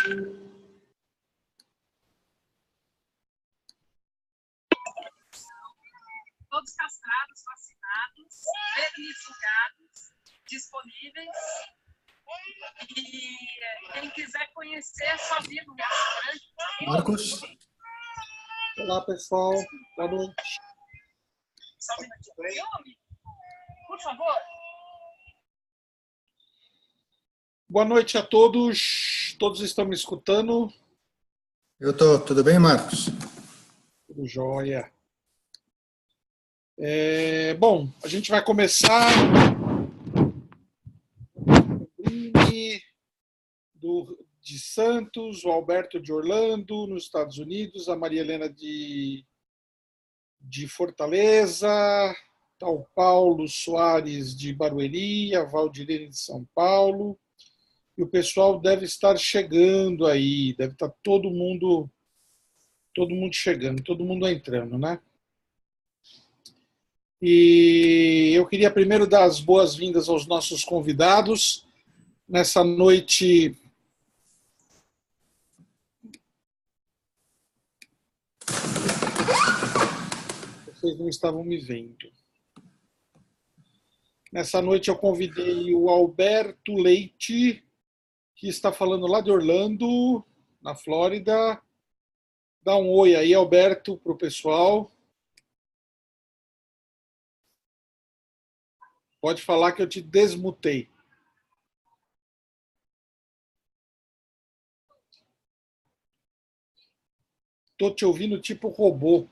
Todos castrados, vacinados, verniçugados, disponíveis. E quem quiser conhecer, é só vir no restaurante. Marcos? Olá, pessoal. Boa noite. Só um minutinho. Por favor. Boa noite a todos. Todos estão me escutando? Eu estou. Tudo bem, Marcos? Tudo jóia. Bom, a gente vai começar de Santos, o Alberto de Orlando, nos Estados Unidos, a Maria Helena de Fortaleza, tá o Paulo Soares de Barueri, a Valdirene de São Paulo, e o pessoal deve estar chegando aí, deve estar todo mundo chegando, todo mundo entrando, né? E eu queria primeiro dar as boas-vindas aos nossos convidados nessa noite. Vocês não estavam me vendo. Nessa noite eu convidei o Alberto Leite, que está falando lá de Orlando, na Flórida. Dá um oi aí, Alberto, para o pessoal. Pode falar que eu te desmutei. Estou te ouvindo tipo robô.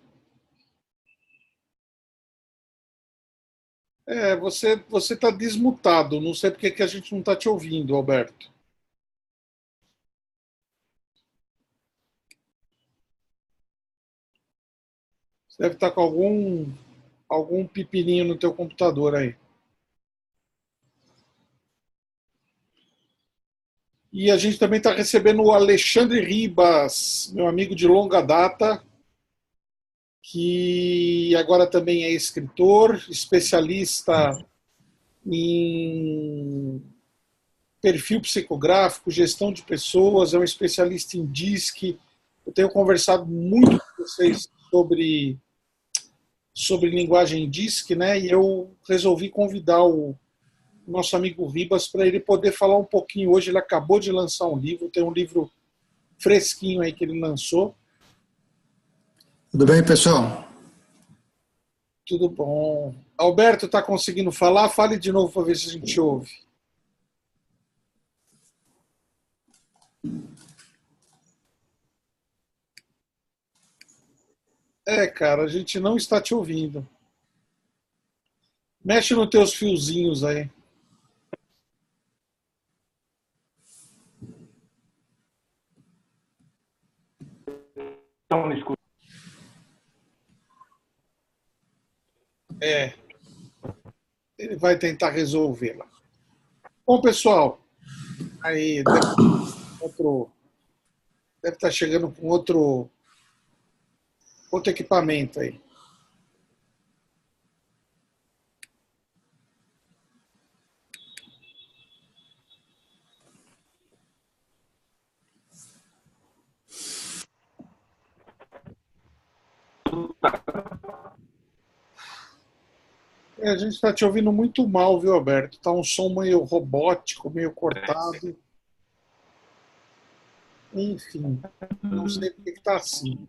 Você está desmutado. Não sei porque que a gente não está te ouvindo, Alberto. Você deve estar com algum pepininho no teu computador aí. E a gente também está recebendo o Alexandre Ribas, meu amigo de longa data, que agora também é escritor, especialista em perfil psicográfico, gestão de pessoas, é um especialista em DISC. Eu tenho conversado muito com vocês sobre linguagem DISC, né? E eu resolvi convidar o nosso amigo Ribas para ele poder falar um pouquinho hoje. Ele acabou de lançar um livro, tem um livro fresquinho aí que ele lançou. Tudo bem, pessoal? Tudo bom. Alberto, está conseguindo falar? Fale de novo para ver se a gente ouve. Cara, a gente não está te ouvindo. Mexe nos teus fiozinhos aí. Ele vai tentar resolvê-la. Bom, pessoal, aí deve estar chegando com outro equipamento aí. A gente está te ouvindo muito mal, viu, Alberto? Está um som meio robótico, meio cortado. Enfim, não sei por que está assim.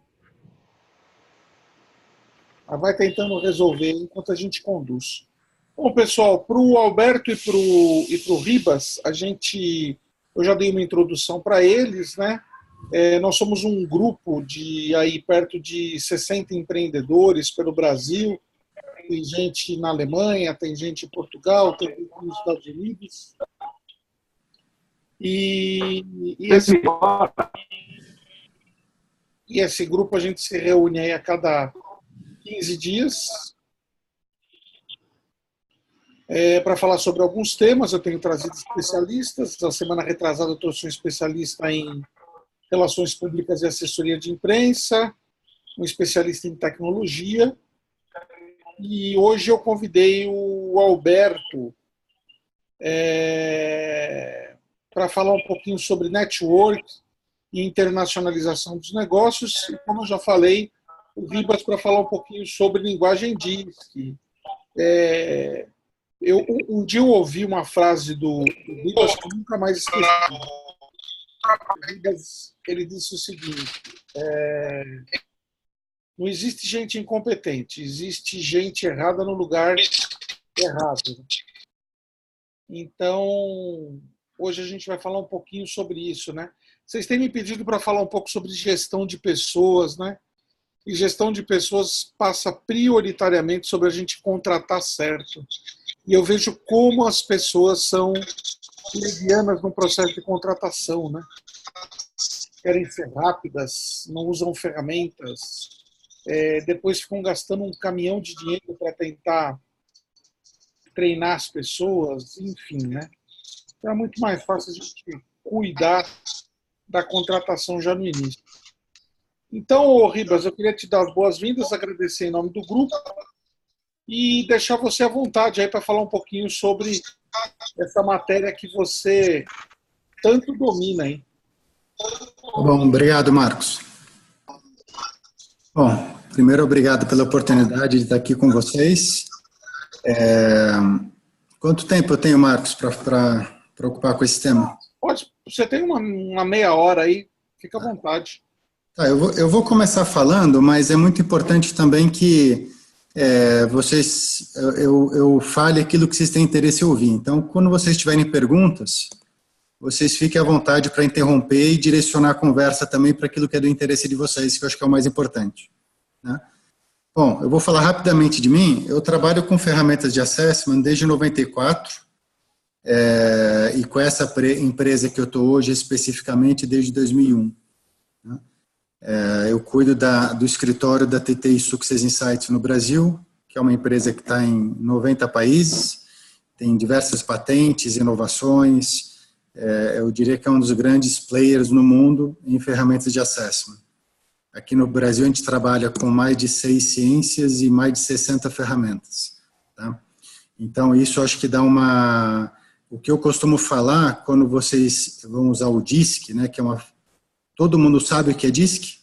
Mas vai tentando resolver enquanto a gente conduz. Bom, pessoal, para o Alberto e para o Ribas, eu já dei uma introdução para eles, né? Nós somos um grupo de aí perto de 60 empreendedores pelo Brasil. Tem gente na Alemanha, tem gente em Portugal, tem gente nos Estados Unidos. E esse grupo a gente se reúne aí a cada 15 dias para falar sobre alguns temas. Eu tenho trazido especialistas. Na semana retrasada eu trouxe um especialista em relações públicas e assessoria de imprensa, um especialista em tecnologia. E hoje eu convidei o Alberto para falar um pouquinho sobre network, e internacionalização dos negócios. E, como eu já falei, o Ribas para falar um pouquinho sobre linguagem DISC. Um dia eu ouvi uma frase do Ribas que eu nunca mais esqueci. O Ribas, ele disse o seguinte: não existe gente incompetente, existe gente errada no lugar errado. Então, hoje a gente vai falar um pouquinho sobre isso, né? Vocês têm me pedido para falar um pouco sobre gestão de pessoas, né? E gestão de pessoas passa prioritariamente sobre a gente contratar certo. E eu vejo como as pessoas são levianas no processo de contratação, né? Querem ser rápidas, não usam ferramentas, depois ficam gastando um caminhão de dinheiro para tentar treinar as pessoas, enfim, né? Então é muito mais fácil a gente cuidar da contratação já no início. Então, Ribas, eu queria te dar as boas-vindas, agradecer em nome do grupo e deixar você à vontade aí para falar um pouquinho sobre essa matéria que você tanto domina, hein? Bom, obrigado, Marcos. Bom, primeiro, obrigado pela oportunidade de estar aqui com vocês. Quanto tempo eu tenho, Marcos, para preocupar com esse tema? Pode, você tem uma meia hora aí, fica à vontade. Tá, eu vou começar falando, mas é muito importante também que eu fale aquilo que vocês têm interesse em ouvir. Então, quando vocês tiverem perguntas, vocês fiquem à vontade para interromper e direcionar a conversa também para aquilo que é do interesse de vocês, que eu acho que é o mais importante, né? Bom, eu vou falar rapidamente de mim. Eu trabalho com ferramentas de assessment desde 94, e com essa empresa que eu estou hoje especificamente desde 2001. Né? Eu cuido do escritório da TTI Success Insights no Brasil, que é uma empresa que está em 90 países, tem diversas patentes, inovações. Eu diria que é um dos grandes players no mundo em ferramentas de assessment. Aqui no Brasil a gente trabalha com mais de 6 ciências e mais de 60 ferramentas. Tá? Então isso acho que dá o que eu costumo falar quando vocês vão usar o DISC, né, que é todo mundo sabe o que é DISC?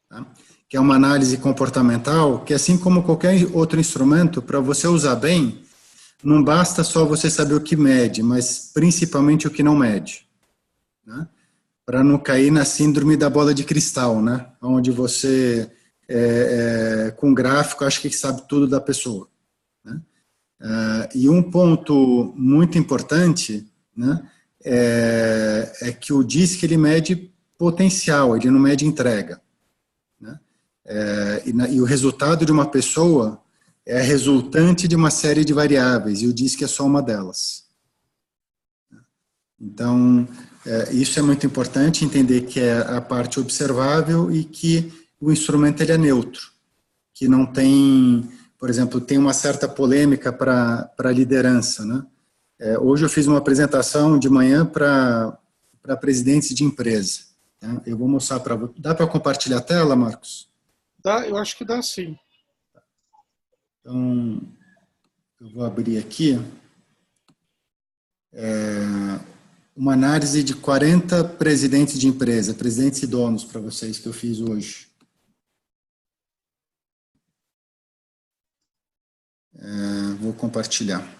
Tá? Que é uma análise comportamental, que assim como qualquer outro instrumento, para você usar bem, não basta só você saber o que mede, mas principalmente o que não mede, né? Para não cair na síndrome da bola de cristal, né? Onde você, com gráfico, acha que sabe tudo da pessoa, né? E um ponto muito importante, né, é que o DISC ele mede potencial, ele não mede entrega, né? E o resultado de uma pessoa é resultante de uma série de variáveis, e o DISC é só uma delas. Então, isso é muito importante, entender que é a parte observável e que o instrumento ele é neutro, que não tem, por exemplo, tem uma certa polêmica para a liderança, né? Hoje eu fiz uma apresentação de manhã para presidentes de empresa. Né? Eu vou mostrar para você. Dá para compartilhar a tela, Marcos? Dá, eu acho que dá sim. Então, eu vou abrir aqui uma análise de 40 presidentes de empresa, presidentes e donos para vocês que eu fiz hoje. Vou compartilhar.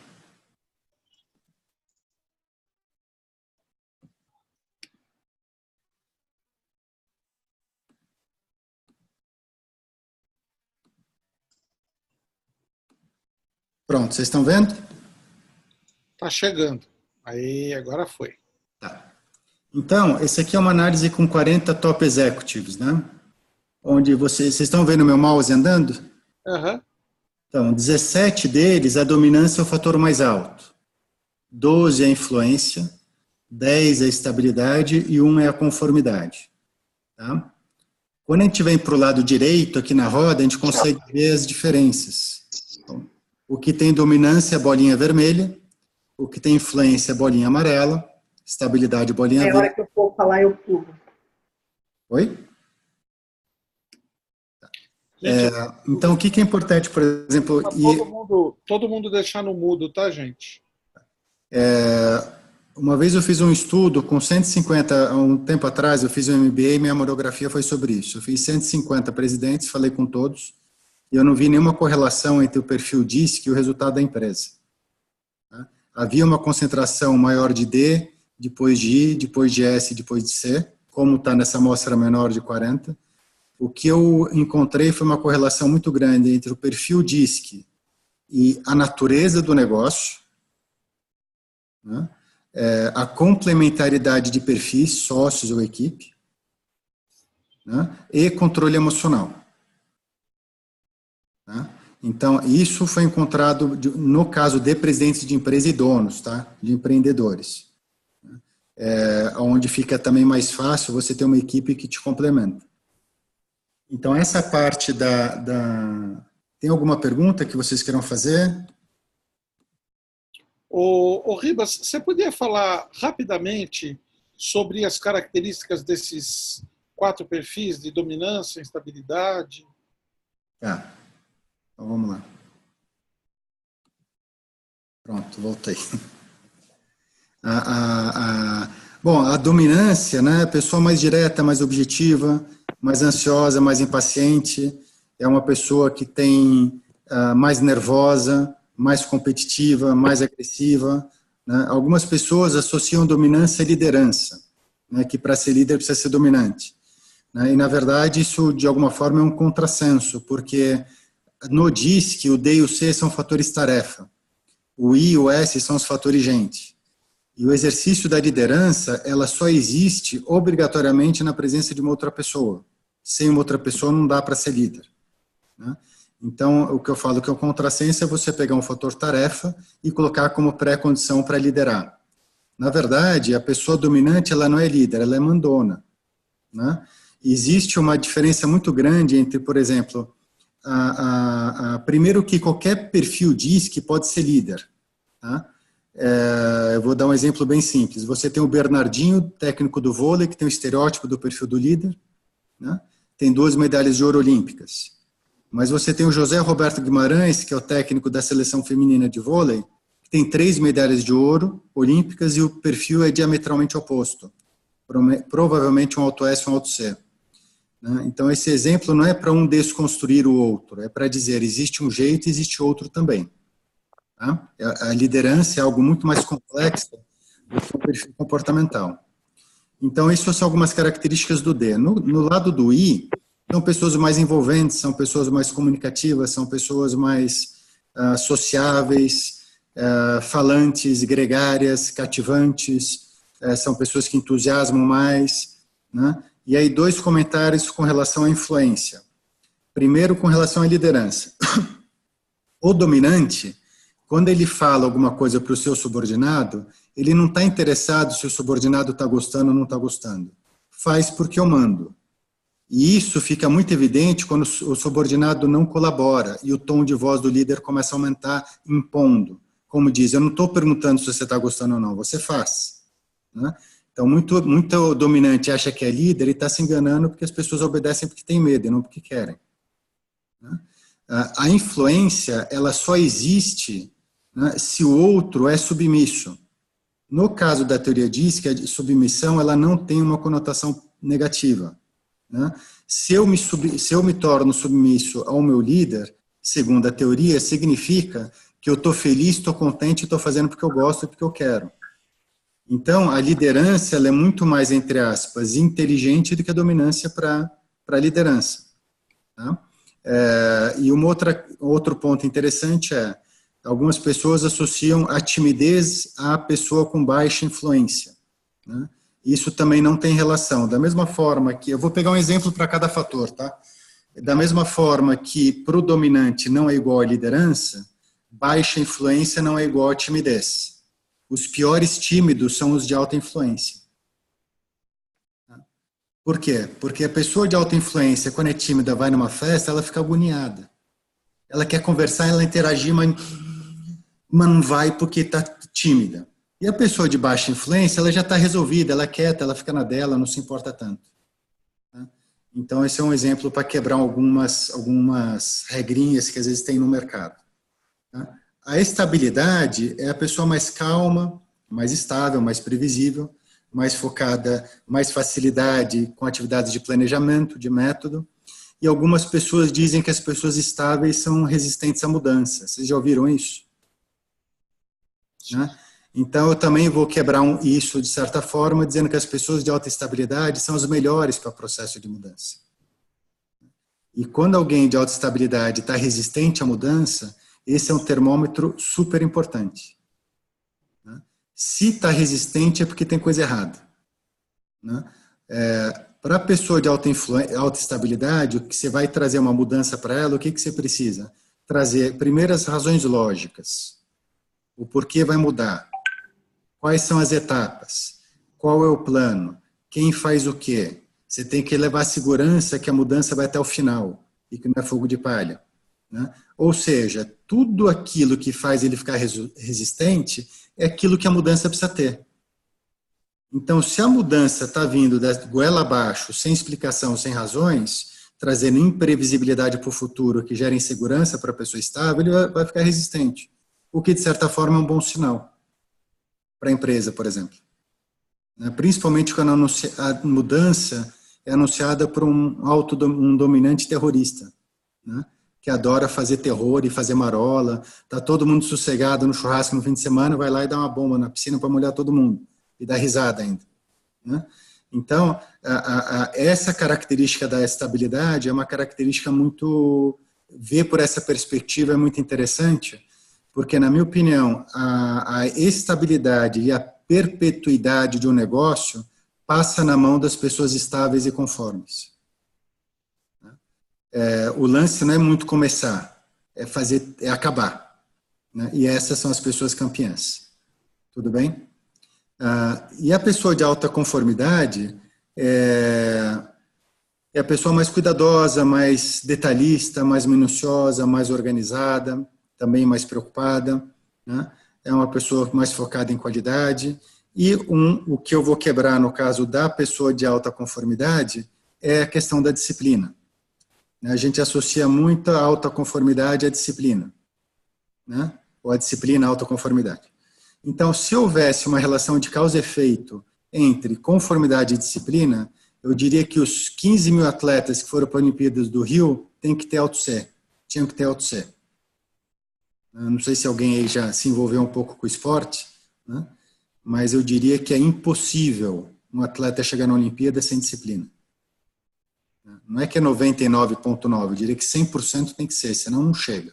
Pronto, vocês estão vendo? Está chegando. Aí, agora foi. Tá. Então, esse aqui é uma análise com 40 top executives, né? Onde vocês estão vendo meu mouse andando? Uhum. Então, 17 deles, a dominância é o fator mais alto. 12 é a influência, 10 é a estabilidade e 1 é a conformidade. Tá? Quando a gente vem para o lado direito, aqui na roda, a gente consegue ver as diferenças. Então, o que tem dominância é bolinha vermelha, o que tem influência é bolinha amarela, estabilidade bolinha verde. É a hora que eu for falar, eu pulo. Oi? Então, o que é importante, por exemplo... Todo mundo deixar no mudo, tá, gente? Uma vez eu fiz um estudo com 150, há um tempo atrás eu fiz um MBA e minha monografia foi sobre isso. Eu fiz 150 presidentes, falei com todos, e eu não vi nenhuma correlação entre o perfil DISC e o resultado da empresa. Havia uma concentração maior de D, depois de I, depois de S, depois de C, como está nessa amostra menor de 40. O que eu encontrei foi uma correlação muito grande entre o perfil DISC e a natureza do negócio, né? A complementaridade de perfis, sócios ou equipe, né? E controle emocional. Tá? Então, isso foi encontrado no caso de presidentes de empresa e donos, tá? De empreendedores. Onde fica também mais fácil você ter uma equipe que te complementa. Então, essa parte Tem alguma pergunta que vocês queiram fazer? Ô Ribas, você podia falar rapidamente sobre as características desses 4 perfis de dominância, instabilidade? Tá. Então, vamos lá. Pronto, voltei. Bom, a dominância, né? A pessoa mais direta, mais objetiva, mais ansiosa, mais impaciente, é uma pessoa que tem mais nervosa, mais competitiva, mais agressiva, né? Algumas pessoas associam dominância à liderança, né? Que para ser líder precisa ser dominante, né? E na verdade isso de alguma forma é um contrassenso, porque no DISC o D e o C são fatores tarefa, o I e o S são os fatores gente. E o exercício da liderança, ela só existe obrigatoriamente na presença de uma outra pessoa. Sem uma outra pessoa não dá para ser líder, né? Então, o que eu falo que é o contrassenso é você pegar um fator tarefa e colocar como pré-condição para liderar. Na verdade, a pessoa dominante, ela não é líder, ela é mandona, né? Existe uma diferença muito grande entre, por exemplo, primeiro que qualquer perfil diz que pode ser líder, tá? Eu vou dar um exemplo bem simples. Você tem o Bernardinho, técnico do vôlei, que tem o estereótipo do perfil do líder, né? Tem 2 medalhas de ouro olímpicas. Mas você tem o José Roberto Guimarães, que é o técnico da seleção feminina de vôlei, que tem 3 medalhas de ouro olímpicas e o perfil é diametralmente oposto. Provavelmente um alto S e um alto C. Né? Então, esse exemplo não é para um desconstruir o outro, é para dizer, existe um jeito e existe outro também. Tá? A liderança é algo muito mais complexo do que o perfil comportamental. Então, essas são algumas características do D. No lado do I, são pessoas mais envolventes, são pessoas mais comunicativas, são pessoas mais sociáveis, falantes, gregárias, cativantes, são pessoas que entusiasmam mais, né? E aí 2 comentários com relação à influência. Primeiro, com relação à liderança. O dominante, quando ele fala alguma coisa para o seu subordinado, ele não está interessado se o subordinado está gostando ou não está gostando. Faz porque eu mando. E isso fica muito evidente quando o subordinado não colabora e o tom de voz do líder começa a aumentar, impondo. Como diz, eu não estou perguntando se você está gostando ou não, você faz, né? Então, muito dominante acha que é líder e está se enganando porque as pessoas obedecem porque têm medo e não porque querem, né? A influência, ela só existe, né, se o outro é submisso. No caso da teoria diz que a submissão ela não tem uma conotação negativa, né? Se eu me torno submisso ao meu líder, segundo a teoria, significa que eu estou feliz, estou contente, estou fazendo porque eu gosto e porque eu quero. Então, a liderança ela é muito mais, entre aspas, inteligente do que a dominância para a liderança. Tá? E outro ponto interessante é, algumas pessoas associam a timidez à pessoa com baixa influência, né? Isso também não tem relação. Da mesma forma que, eu vou pegar um exemplo para cada fator, tá? Da mesma forma que para o dominante não é igual a liderança, baixa influência não é igual a timidez. Os piores tímidos são os de alta influência. Por quê? Porque a pessoa de alta influência, quando é tímida, vai numa festa, ela fica agoniada. Ela quer conversar, ela interagir, mas não vai porque está tímida. E a pessoa de baixa influência, ela já está resolvida, ela é quieta, ela fica na dela, não se importa tanto. Tá? Então, esse é um exemplo para quebrar algumas regrinhas que às vezes tem no mercado. Tá? A estabilidade é a pessoa mais calma, mais estável, mais previsível, mais focada, mais facilidade com atividades de planejamento, de método. E algumas pessoas dizem que as pessoas estáveis são resistentes à mudança. Vocês já ouviram isso? Né? Então, eu também vou quebrar isso, de certa forma, dizendo que as pessoas de alta estabilidade são as melhores para o processo de mudança. E quando alguém de alta estabilidade está resistente à mudança, esse é um termômetro super importante. Né? Se está resistente é porque tem coisa errada. Né? Para a pessoa de alta estabilidade, o que você vai trazer uma mudança para ela, o que você precisa? Trazer, primeiro, as razões lógicas. O porquê vai mudar. Quais são as etapas? Qual é o plano? Quem faz o quê? Você tem que levar a segurança que a mudança vai até o final e que não é fogo de palha. Né? Ou seja, tudo aquilo que faz ele ficar resistente é aquilo que a mudança precisa ter. Então, se a mudança está vindo da goela abaixo, sem explicação, sem razões, trazendo imprevisibilidade para o futuro, que gera insegurança para a pessoa estável, ele vai ficar resistente. O que, de certa forma, é um bom sinal para a empresa, por exemplo. Principalmente quando a mudança é anunciada por um dominante terrorista, né? Que adora fazer terror e fazer marola. Está todo mundo sossegado no churrasco no fim de semana, vai lá e dá uma bomba na piscina para molhar todo mundo. E dá risada ainda. Né? Então, essa característica da estabilidade é uma característica muito... Ver por essa perspectiva é muito interessante, porque, na minha opinião, a estabilidade e a perpetuidade de um negócio passa na mão das pessoas estáveis e conformes. O lance não é muito começar, é acabar. Né? E essas são as pessoas campeãs. Tudo bem? E a pessoa de alta conformidade é a pessoa mais cuidadosa, mais detalhista, mais minuciosa, mais organizada, também mais preocupada, né? É uma pessoa mais focada em qualidade. E o que eu vou quebrar no caso da pessoa de alta conformidade é a questão da disciplina. A gente associa muito a alta conformidade à disciplina, né? Ou a disciplina à alta conformidade. Então, se houvesse uma relação de causa e efeito entre conformidade e disciplina, eu diria que os 15 mil atletas que foram para as Olimpíadas do Rio têm que ter alto C, tinham que ter alto C. Não sei se alguém aí já se envolveu um pouco com o esporte, né? Mas eu diria que é impossível um atleta chegar na Olimpíada sem disciplina. Não é que é 99,9, eu diria que 100% tem que ser, senão não chega.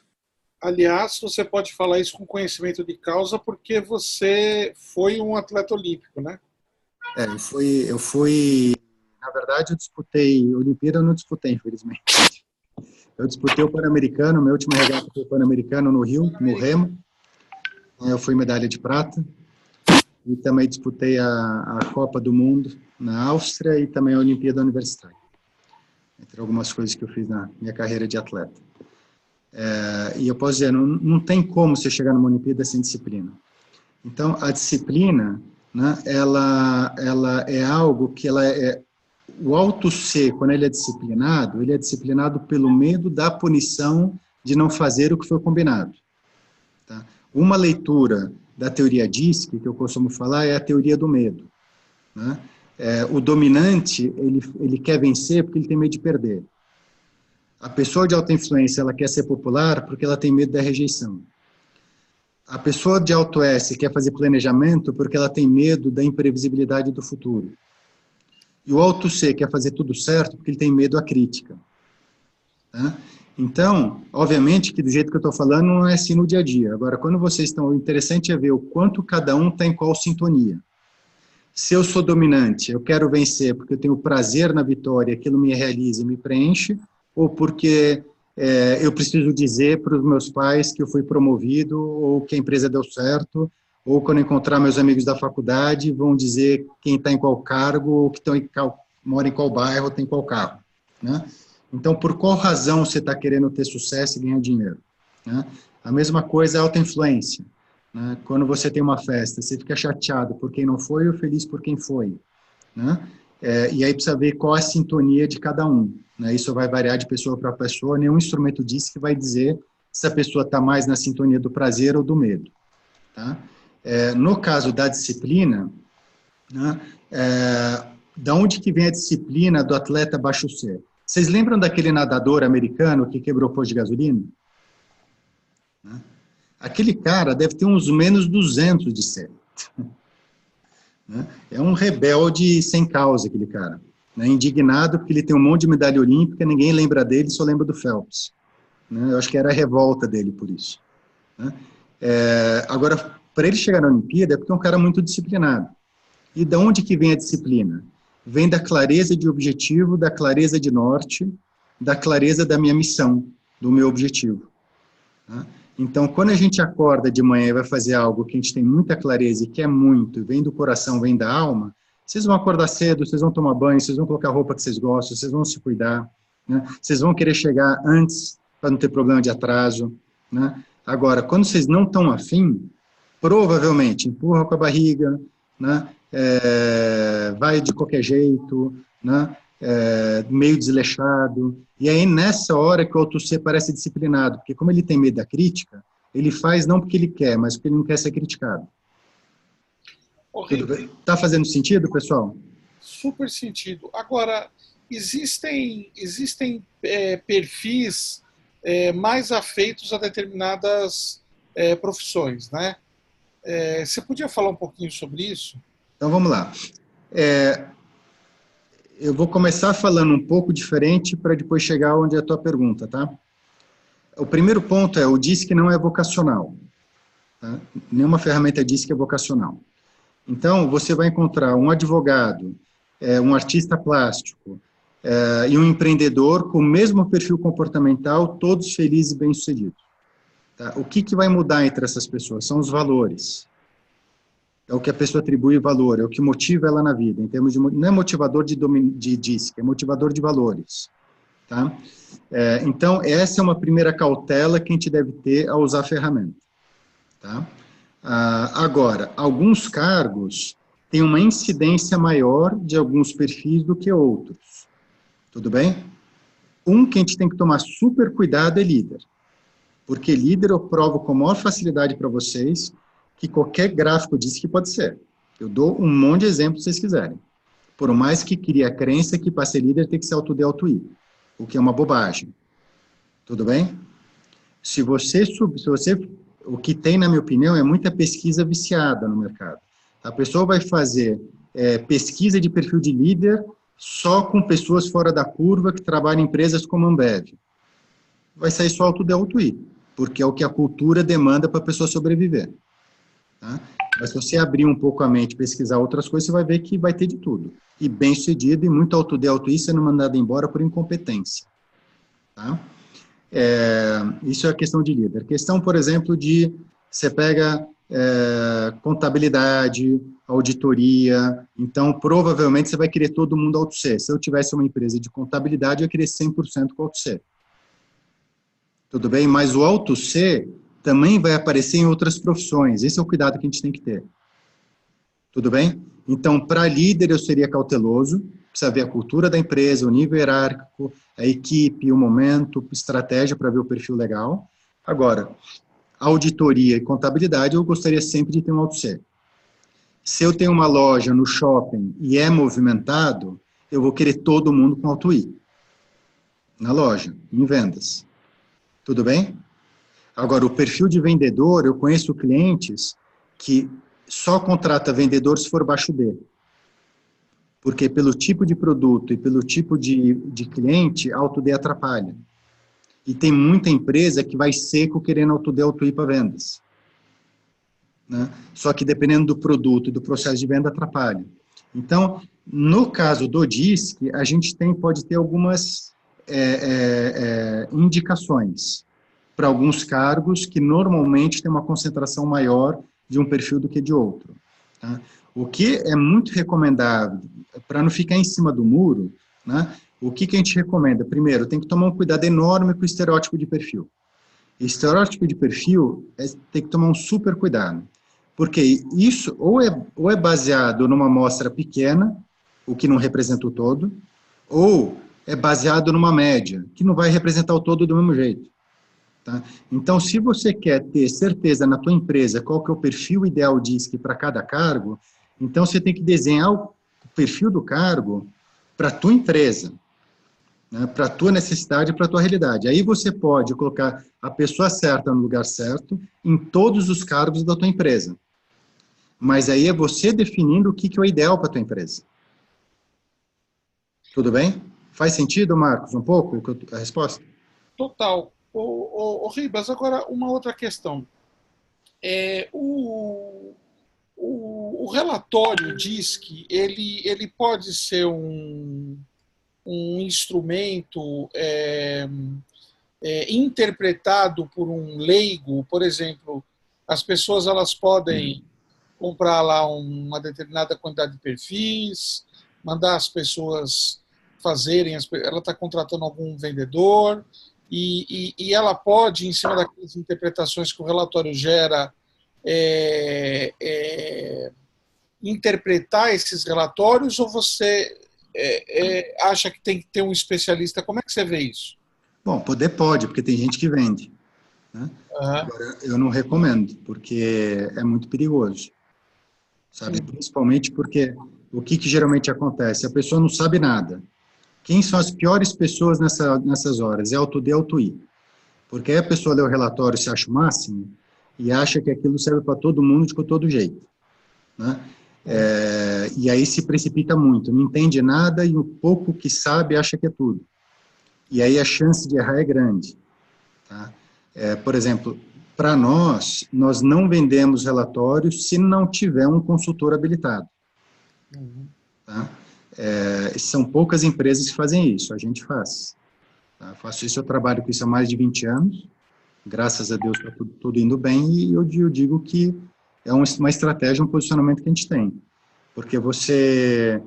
Aliás, você pode falar isso com conhecimento de causa porque você foi um atleta olímpico, né? Eu fui, na verdade, eu disputei, Olimpíada eu não disputei, infelizmente. Eu disputei o Pan-Americano, minha última regata foi o Pan-Americano no Rio, no remo. Eu fui medalha de prata. E também disputei a Copa do Mundo na Áustria e também a Olimpíada Universitária. Entre algumas coisas que eu fiz na minha carreira de atleta. E eu posso dizer, não tem como você chegar numa Olimpíada sem disciplina. Então, a disciplina, né, ela é algo que o alto C, quando ele é disciplinado pelo medo da punição de não fazer o que foi combinado. Tá? Uma leitura da teoria DISC, que eu costumo falar, é a teoria do medo. Né? O dominante, ele quer vencer porque ele tem medo de perder. A pessoa de alta influência, ela quer ser popular porque ela tem medo da rejeição. A pessoa de alto S quer fazer planejamento porque ela tem medo da imprevisibilidade do futuro. E o alto C quer fazer tudo certo porque ele tem medo da crítica. Tá? Então, obviamente que do jeito que eu estou falando não é assim no dia a dia. Agora, quando vocês estão, o interessante é ver o quanto cada um está em qual sintonia. Se eu sou dominante, eu quero vencer porque eu tenho prazer na vitória, aquilo me realiza e me preenche, ou porque eu preciso dizer para os meus pais que eu fui promovido, ou que a empresa deu certo, ou quando encontrar meus amigos da faculdade, vão dizer quem está em qual cargo, ou que mora em qual bairro, tem qual carro. Né? Então, por qual razão você está querendo ter sucesso e ganhar dinheiro? Né? A mesma coisa é a alta influência. Né? Quando você tem uma festa, você fica chateado por quem não foi ou feliz por quem foi. Né? E aí precisa ver qual é a sintonia de cada um. Né? Isso vai variar de pessoa para pessoa. Nenhum instrumento diz que vai dizer se a pessoa está mais na sintonia do prazer ou do medo. Tá? No caso da disciplina, né, da onde que vem a disciplina do atleta baixo C? Vocês lembram daquele nadador americano que quebrou o posto de gasolina? Né? Aquele cara deve ter uns menos 200 de C. Né? É um rebelde sem causa, aquele cara. Né? Indignado porque ele tem um monte de medalha olímpica, ninguém lembra dele, só lembra do Phelps. Né? Eu acho que era a revolta dele por isso. Né? Agora, para ele chegar na Olimpíada, é porque é um cara muito disciplinado. E de onde que vem a disciplina? Vem da clareza de objetivo, da clareza de norte, da clareza da minha missão, do meu objetivo. Tá? Então, quando a gente acorda de manhã e vai fazer algo que a gente tem muita clareza e quer muito, vem do coração, vem da alma, vocês vão acordar cedo, vocês vão tomar banho, vocês vão colocar a roupa que vocês gostam, vocês vão se cuidar, né? Vocês vão querer chegar antes para não ter problema de atraso. Né? Agora, quando vocês não estão afim, provavelmente empurra com a barriga, né? Vai de qualquer jeito, né? Meio desleixado, e aí nessa hora que o outro C parece disciplinado, porque como ele tem medo da crítica, ele faz não porque ele quer, mas porque ele não quer ser criticado. Está fazendo sentido, pessoal? Super sentido. Agora, existem perfis mais afeitos a determinadas profissões, né? Você podia falar um pouquinho sobre isso? Então, vamos lá. Eu vou começar falando um pouco diferente para depois chegar onde é a tua pergunta, tá? O primeiro ponto o DISC não é vocacional. Tá? Nenhuma ferramenta DISC é vocacional. Então, você vai encontrar um advogado, um artista plástico e um empreendedor com o mesmo perfil comportamental, todos felizes e bem-sucedidos. Tá? O que vai mudar entre essas pessoas? São os valores. É o que a pessoa atribui valor, é o que motiva ela na vida. Em termos de, não é motivador de DISC, é motivador de valores. Tá? Então, essa é uma primeira cautela que a gente deve ter ao usar a ferramenta. Tá? Agora, alguns cargos têm uma incidência maior de alguns perfis do que outros. Tudo bem? Um que a gente tem que tomar super cuidado é líder. Porque líder eu provo com maior facilidade para vocês que qualquer gráfico diz que pode ser. Eu dou um monte de exemplos se vocês quiserem. Por mais que crie a crença que para ser líder tem que ser auto-D, auto-I, o que é uma bobagem. Tudo bem? O que tem, na minha opinião, é muita pesquisa viciada no mercado. A pessoa vai fazer pesquisa de perfil de líder só com pessoas fora da curva que trabalham em empresas como a Ambev. Vai sair só auto-D, auto-I, porque é o que a cultura demanda para a pessoa sobreviver. Tá? Mas se você abrir um pouco a mente, pesquisar outras coisas, você vai ver que vai ter de tudo. E bem sucedido, e muito auto-D, auto-I sendo mandado embora por incompetência. Tá? Isso é a questão de líder. Questão, por exemplo, de você pega contabilidade, auditoria, então provavelmente você vai querer todo mundo auto-C. Se eu tivesse uma empresa de contabilidade, eu ia querer 100% com auto-C. Tudo bem? Mas o auto-C também vai aparecer em outras profissões. Esse é o cuidado que a gente tem que ter. Tudo bem? Então, para líder, eu seria cauteloso, precisa ver a cultura da empresa, o nível hierárquico, a equipe, o momento, estratégia para ver o perfil legal. Agora, auditoria e contabilidade, eu gostaria sempre de ter um auto-C. Se eu tenho uma loja no shopping e é movimentado, eu vou querer todo mundo com auto-I. Na loja, em vendas. Tudo bem? Agora, o perfil de vendedor, eu conheço clientes que só contrata vendedor se for baixo D. Porque pelo tipo de produto e pelo tipo de cliente, auto-D atrapalha. E tem muita empresa que vai seco querendo auto-D, auto-I para vendas. Né? Só que dependendo do produto e do processo de venda, atrapalha. Então, no caso do DISC, a gente pode ter algumas indicações para alguns cargos que normalmente tem uma concentração maior de um perfil do que de outro. Tá? O que é muito recomendável, para não ficar em cima do muro, né, o que a gente recomenda? Primeiro, tem que tomar um cuidado enorme com o estereótipo de perfil. Estereótipo de perfil tem que tomar um super cuidado, porque isso ou é baseado numa amostra pequena, o que não representa o todo, ou é baseado numa média, que não vai representar o todo do mesmo jeito. Tá? Então, se você quer ter certeza na tua empresa qual que é o perfil ideal DISC para cada cargo, então você tem que desenhar o perfil do cargo para a tua empresa, né? Para a tua necessidade e para a tua realidade. Aí você pode colocar a pessoa certa no lugar certo em todos os cargos da tua empresa. Mas aí é você definindo o que é o ideal para a tua empresa. Tudo bem? Faz sentido, Marcos, um pouco a resposta? Total. Ô, Ribas, agora uma outra questão. O relatório diz que ele pode ser um instrumento interpretado por um leigo. Por exemplo, as pessoas elas podem comprar lá uma determinada quantidade de perfis, mandar as pessoas fazerem, ela está contratando algum vendedor, e ela pode, em cima daquelas interpretações que o relatório gera, interpretar esses relatórios, ou você acha que tem que ter um especialista? Como é que você vê isso? Bom, poder pode, porque tem gente que vende. Né? Agora, eu não recomendo, porque é muito perigoso. Sabe? Principalmente porque o que geralmente acontece? A pessoa não sabe nada. Quem são as piores pessoas nessas horas? É auto-D, auto-I. Porque aí a pessoa lê o relatório, se acha o máximo, e acha que aquilo serve para todo mundo de todo jeito. Né? E aí se precipita muito, não entende nada e o pouco que sabe acha que é tudo. E aí a chance de errar é grande. Tá? Por exemplo, para nós não vendemos relatórios se não tiver um consultor habilitado. Tá? São poucas empresas que fazem isso, a gente faz. Tá? Faço isso, eu trabalho com isso há mais de 20 anos, graças a Deus está tudo indo bem, e eu digo que é uma estratégia, um posicionamento que a gente tem. Porque você...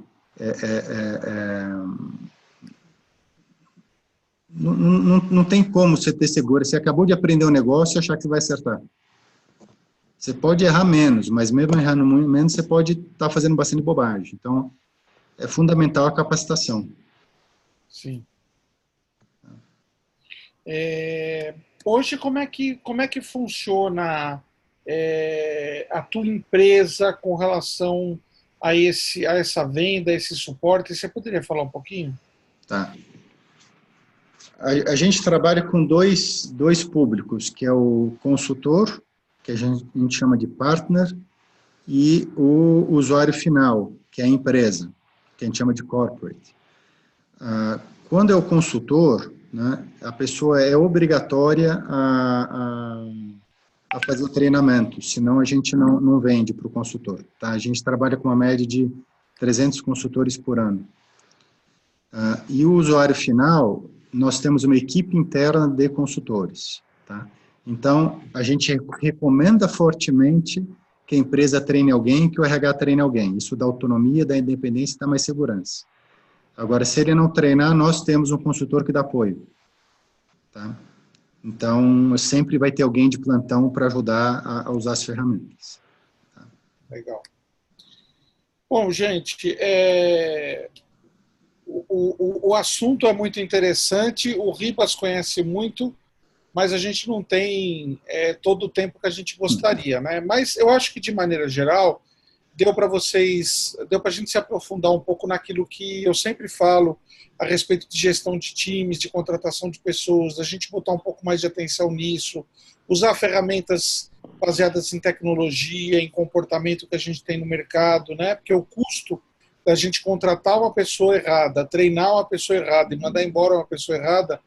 não tem como você ter seguro. Você acabou de aprender um negócio e achar que você vai acertar. Você pode errar menos, mas mesmo errando menos, você pode estar fazendo bastante bobagem. Então, é fundamental a capacitação. Sim. Hoje, como é que funciona a tua empresa com relação a essa venda, a esse suporte? Você poderia falar um pouquinho? Tá. A gente trabalha com dois públicos, que é o consultor, que a gente chama de partner, e o usuário final, que é a empresa, que a gente chama de corporate. Quando é o consultor, né, a pessoa é obrigatória a fazer o treinamento, senão a gente não vende para o consultor. Tá? A gente trabalha com uma média de 300 consultores por ano. E o usuário final, nós temos uma equipe interna de consultores. Tá? Então, a gente recomenda fortemente que a empresa treine alguém, que o RH treine alguém. Isso dá autonomia, dá independência e dá mais segurança. Agora, se ele não treinar, nós temos um consultor que dá apoio. Tá? Então, sempre vai ter alguém de plantão para ajudar a usar as ferramentas. Tá? Legal. Bom, gente, o assunto é muito interessante, o Ribas conhece muito, mas a gente não tem todo o tempo que a gente gostaria, né? Mas eu acho que, de maneira geral, deu para a gente se aprofundar um pouco naquilo que eu sempre falo a respeito de gestão de times, de contratação de pessoas, a gente botar um pouco mais de atenção nisso, usar ferramentas baseadas em tecnologia, em comportamento que a gente tem no mercado, né? Porque o custo da gente contratar uma pessoa errada, treinar uma pessoa errada e mandar embora uma pessoa errada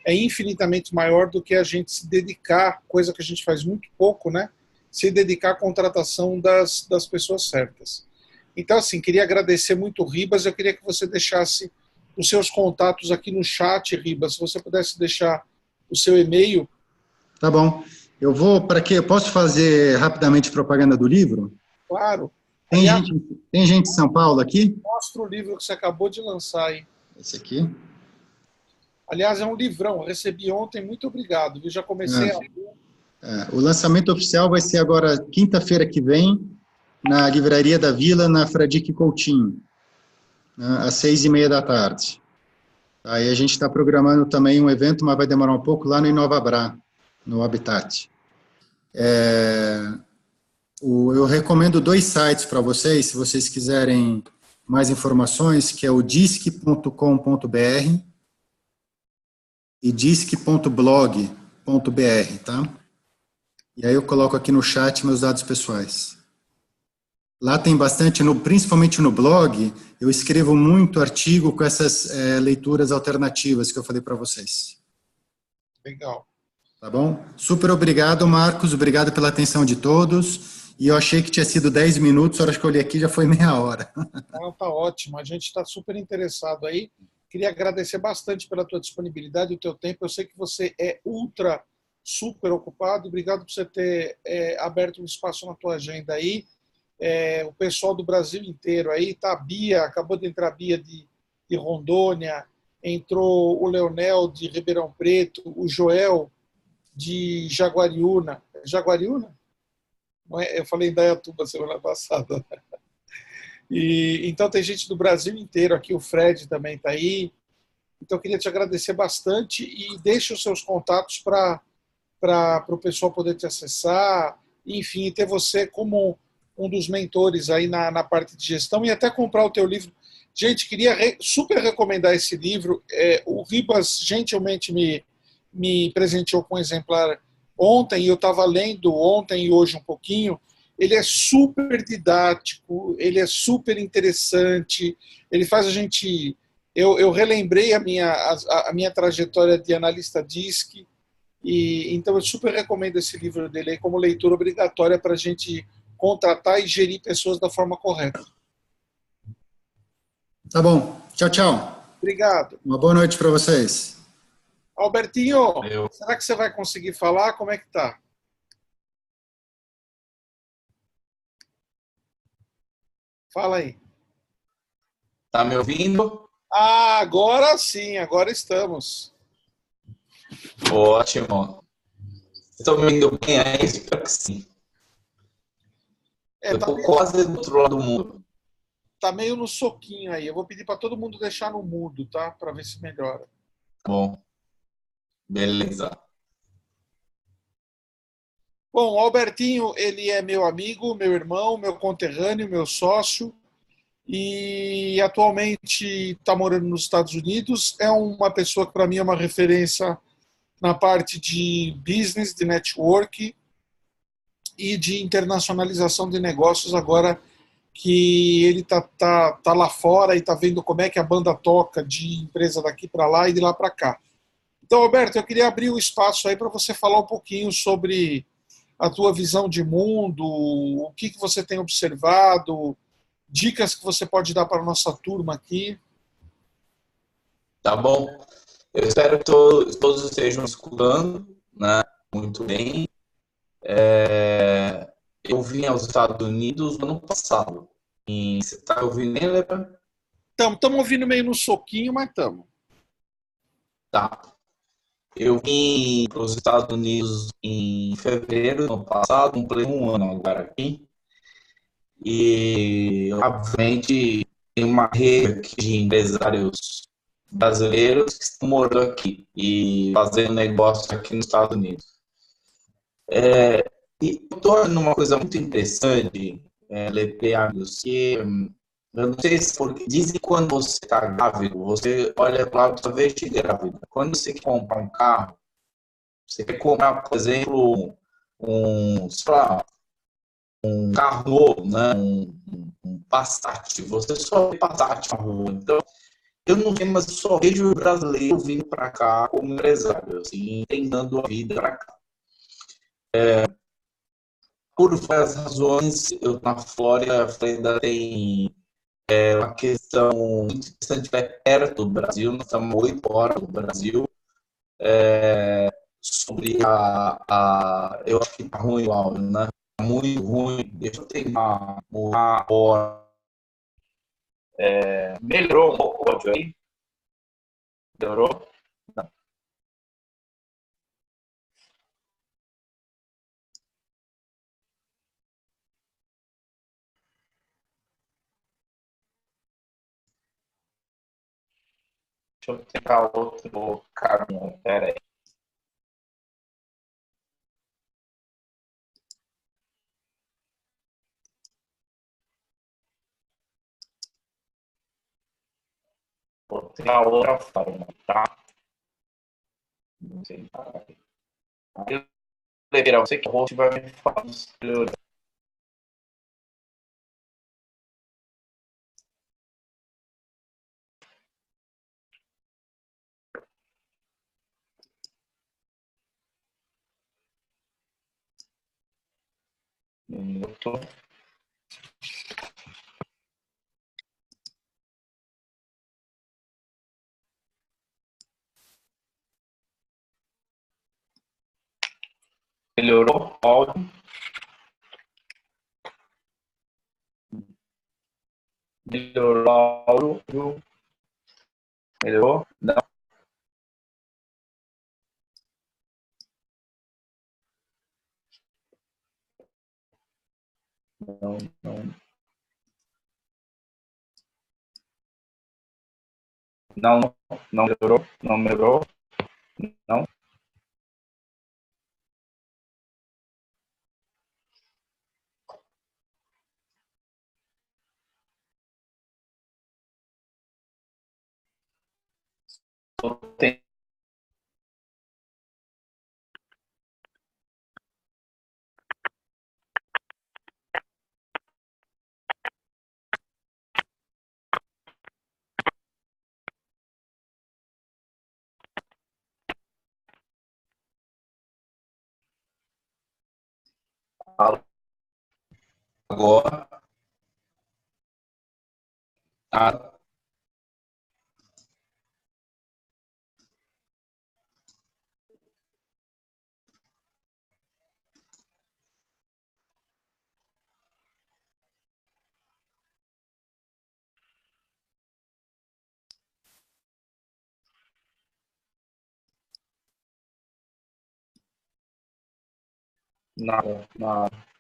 é infinitamente maior do que a gente se dedicar, coisa que a gente faz muito pouco, né? Se dedicar à contratação das pessoas certas. Então, assim, queria agradecer muito o Ribas, eu queria que você deixasse os seus contatos aqui no chat, Ribas, se você pudesse deixar o seu e-mail. Tá bom. Eu posso fazer rapidamente propaganda do livro? Claro. Tem gente de São Paulo aqui? Mostra o livro que você acabou de lançar aí. Esse aqui? Aliás, é um livrão, eu recebi ontem, muito obrigado. Eu já comecei a... O lançamento oficial vai ser agora, quinta-feira que vem, na Livraria da Vila, na Fradique Coutinho, né, às 6h30 da tarde. Aí a gente está programando também um evento, mas vai demorar um pouco, lá no Inovabrá, no Habitat. Eu recomendo 2 sites para vocês, se vocês quiserem mais informações, que é o disque.com.br e disque.blog.br, tá? E aí eu coloco aqui no chat meus dados pessoais. Lá tem bastante, principalmente no blog, eu escrevo muito artigo com essas leituras alternativas que eu falei para vocês. Legal. Tá bom? Super obrigado, Marcos. Obrigado pela atenção de todos. E eu achei que tinha sido 10 minutos, a hora que eu olhei aqui já foi meia hora. Não, tá ótimo. A gente está super interessado aí. Queria agradecer bastante pela tua disponibilidade e o teu tempo. Eu sei que você é ultra, super ocupado. Obrigado por você ter aberto um espaço na tua agenda aí. O pessoal do Brasil inteiro aí, tá? A Bia, acabou de entrar a Bia de Rondônia, entrou o Leonel de Ribeirão Preto, o Joel de Jaguariúna. Jaguariúna? Não é? Eu falei em Indaiatuba semana passada. E, então tem gente do Brasil inteiro aqui, o Fred também está aí. Então eu queria te agradecer bastante e deixe os seus contatos para o pessoal poder te acessar, enfim, ter você como um dos mentores aí na parte de gestão e até comprar o teu livro. Gente, queria super recomendar esse livro. O Ribas gentilmente me presenteou com um exemplar ontem, e eu estava lendo ontem e hoje um pouquinho. Ele é super didático, ele é super interessante, ele faz a gente... Eu relembrei a minha trajetória de analista DISC, e então eu super recomendo esse livro dele aí como leitura obrigatória para a gente contratar e gerir pessoas da forma correta. Tá bom. Tchau, tchau. Obrigado. Uma boa noite para vocês. Albertinho, será que você vai conseguir falar? Como é que tá? Fala aí. Tá me ouvindo? Ah, agora sim, agora estamos. Ótimo. Estão me ouvindo bem aí? Espero que sim. Eu tô quase do outro lado do mundo. Tá meio no soquinho aí. Eu vou pedir para todo mundo deixar no mudo, tá? Para ver se melhora. Bom, beleza. Bom, o Albertinho, ele é meu amigo, meu irmão, meu conterrâneo, meu sócio, e atualmente está morando nos Estados Unidos. É uma pessoa que para mim é uma referência na parte de business, de network e de internacionalização de negócios, agora que ele tá lá fora e está vendo como é que a banda toca de empresa daqui para lá e de lá para cá. Então, Alberto, eu queria abrir o espaço aí para você falar um pouquinho sobre a tua visão de mundo, o que você tem observado, dicas que você pode dar para a nossa turma aqui. Tá bom. Eu espero que todos estejam escutando, né? Muito bem. Eu vim aos Estados Unidos no ano passado. E você está ouvindo, né, Lepra? Estamos ouvindo meio no soquinho, mas estamos. Tá. Eu vim para os Estados Unidos em fevereiro do ano passado, comprei um ano agora aqui. E, obviamente, tem uma rede aqui de empresários brasileiros que estão morando aqui e fazendo negócio aqui nos Estados Unidos. E torna uma coisa muito interessante, Lepeados, que eu não sei se porque dizem que quando você está grávido, você olha para o lado e grávida. Quando você quer comprar um carro, você quer comprar, por exemplo, sei lá, um carro novo, né? Um Passat. Você só vê Passat na rua. Então, eu não sei, mas eu só vejo brasileiro vindo para cá como empresário, assim, tentando a vida para cá. Por várias razões, eu na Flórida ainda tem uma questão muito interessante, é perto do Brasil, nós estamos 8 horas do Brasil, sobre eu acho que tá ruim o áudio, né? Muito ruim, deixa eu tentar uma hora. Melhorou um pouco o áudio aí? Melhorou? Não. Deixa eu tentar outro caminho, pera aí. tem a outra forma, tá? Não sei, tá? Aí, Oliveira, você que é o host vai me falar dos melhores. Minuto. Melhorou o áudio? Melhorou o áudio? Melhorou? Não. Não, não. Não, não melhorou? Não melhorou? Não. Tem. Agora. Ah, nada, nada.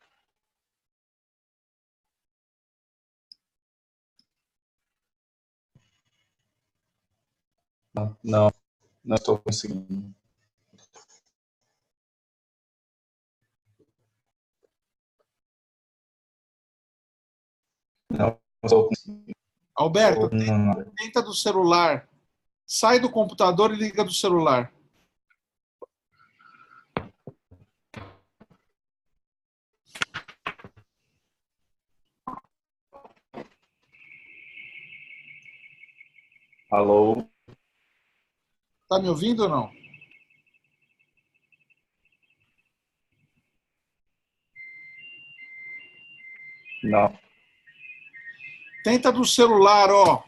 Não, não, não estou conseguindo. Não estou conseguindo. Alberto, Não. tenta do celular. Sai do computador e liga do celular. Alô? Tá me ouvindo ou não? Não. Tenta do celular, ó.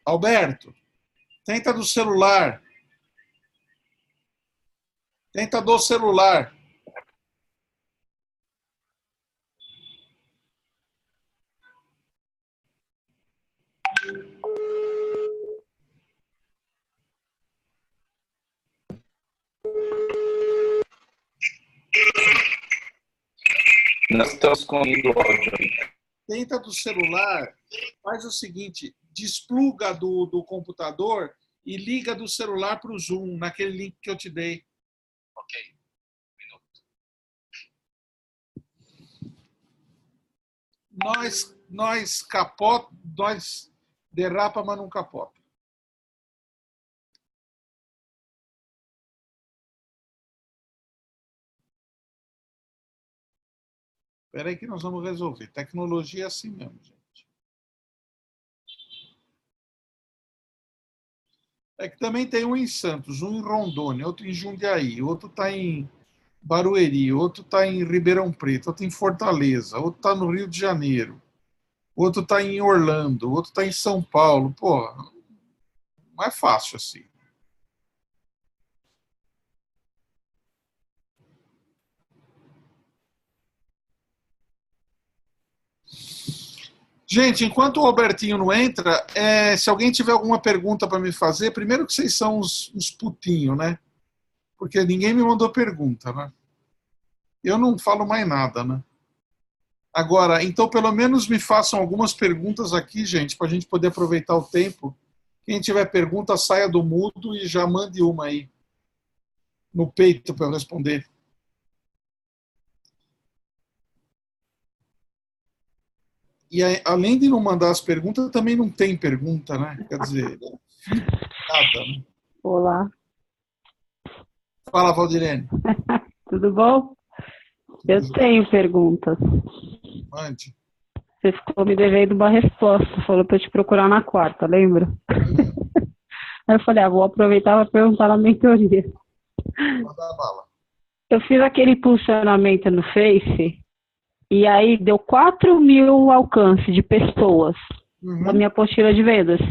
Alberto, tenta do celular. Tenta do celular. Nós estamos com o áudio aí. Tenta do celular. Faz o seguinte: despluga do computador e liga do celular para o Zoom, naquele link que eu te dei. Ok. Nós capota, nós derrapa, mas não capota. Espera aí que nós vamos resolver. Tecnologia é assim mesmo, gente. É que também tem um em Santos, um em Rondônia, outro em Jundiaí, outro está em Barueri, outro está em Ribeirão Preto, outro em Fortaleza, outro está no Rio de Janeiro, outro está em Orlando, outro está em São Paulo. Pô, não é fácil assim. Gente, enquanto o Albertinho não entra, se alguém tiver alguma pergunta para me fazer, primeiro que vocês são uns putinhos, né? Porque ninguém me mandou pergunta, né? Eu não falo mais nada, né? Agora, então pelo menos me façam algumas perguntas aqui, gente, para a gente poder aproveitar o tempo. Quem tiver pergunta, saia do mudo e já mande uma aí no peito para eu responder. E além de não mandar as perguntas, também não tem pergunta, né? Quer dizer, Nada, né? Olá, Fala, Valdirene. tudo bom? Eu tenho perguntas. Mande. Você ficou me devendo uma resposta, falou para eu te procurar na quarta, lembra? Aí eu falei, vou aproveitar para perguntar na mentoria. Manda bala. Eu fiz aquele impulsionamento no Face e aí deu 4.000 alcance de pessoas da minha apostila de vendas.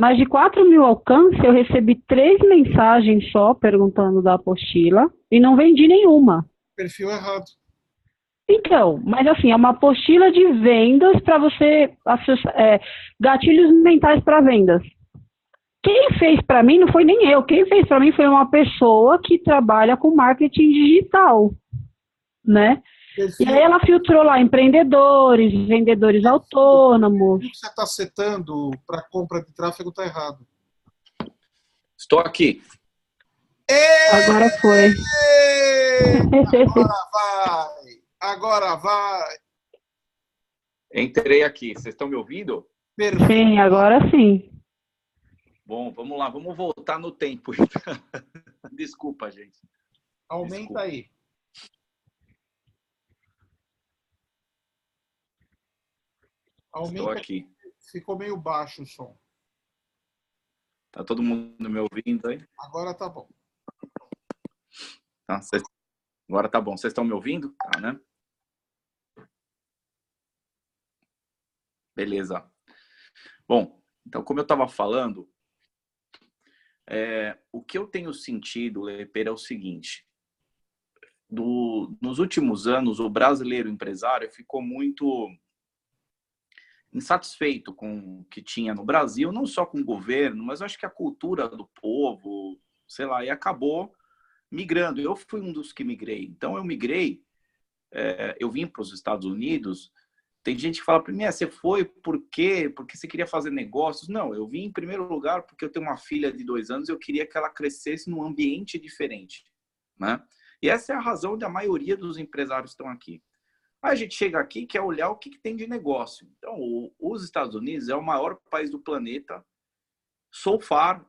Mas de 4.000 alcance, eu recebi 3 mensagens só perguntando da apostila e não vendi nenhuma. Perfil errado. Então, mas assim, é uma apostila de vendas para você acessar, gatilhos mentais para vendas. Quem fez para mim não foi nem eu, quem fez para mim foi uma pessoa que trabalha com marketing digital, né? E aí ela filtrou lá empreendedores, vendedores autônomos. O que você está setando para compra de tráfego está errado. Estou aqui. Agora foi. Agora vai! Agora vai! Entrei aqui. Vocês estão me ouvindo? Perfeito. Sim, agora sim. Bom, vamos lá. Vamos voltar no tempo. Desculpa, gente. Aumenta Desculpa. aí. Estou Aumenta aqui. Ficou meio baixo o som. Tá todo mundo me ouvindo aí? Agora tá bom. Tá, agora tá bom. Vocês estão me ouvindo? Tá, né? Beleza. Bom, então, como eu estava falando, o que eu tenho sentido, Lepeira, é o seguinte. Nos últimos anos, o brasileiro empresário ficou muito insatisfeito com o que tinha no Brasil, não só com o governo, mas eu acho que a cultura do povo, sei lá, e acabou migrando. Eu fui um dos que migrei. Então, eu migrei, eu vim para os Estados Unidos. Tem gente que fala para mim, você foi por quê? Porque você queria fazer negócios? Não, eu vim em primeiro lugar porque eu tenho uma filha de 2 anos e eu queria que ela crescesse num ambiente diferente, né? E essa é a razão da maioria dos empresários que estão aqui. Aí a gente chega aqui e quer olhar o que tem de negócio. Então, os Estados Unidos é o maior país do planeta. So far,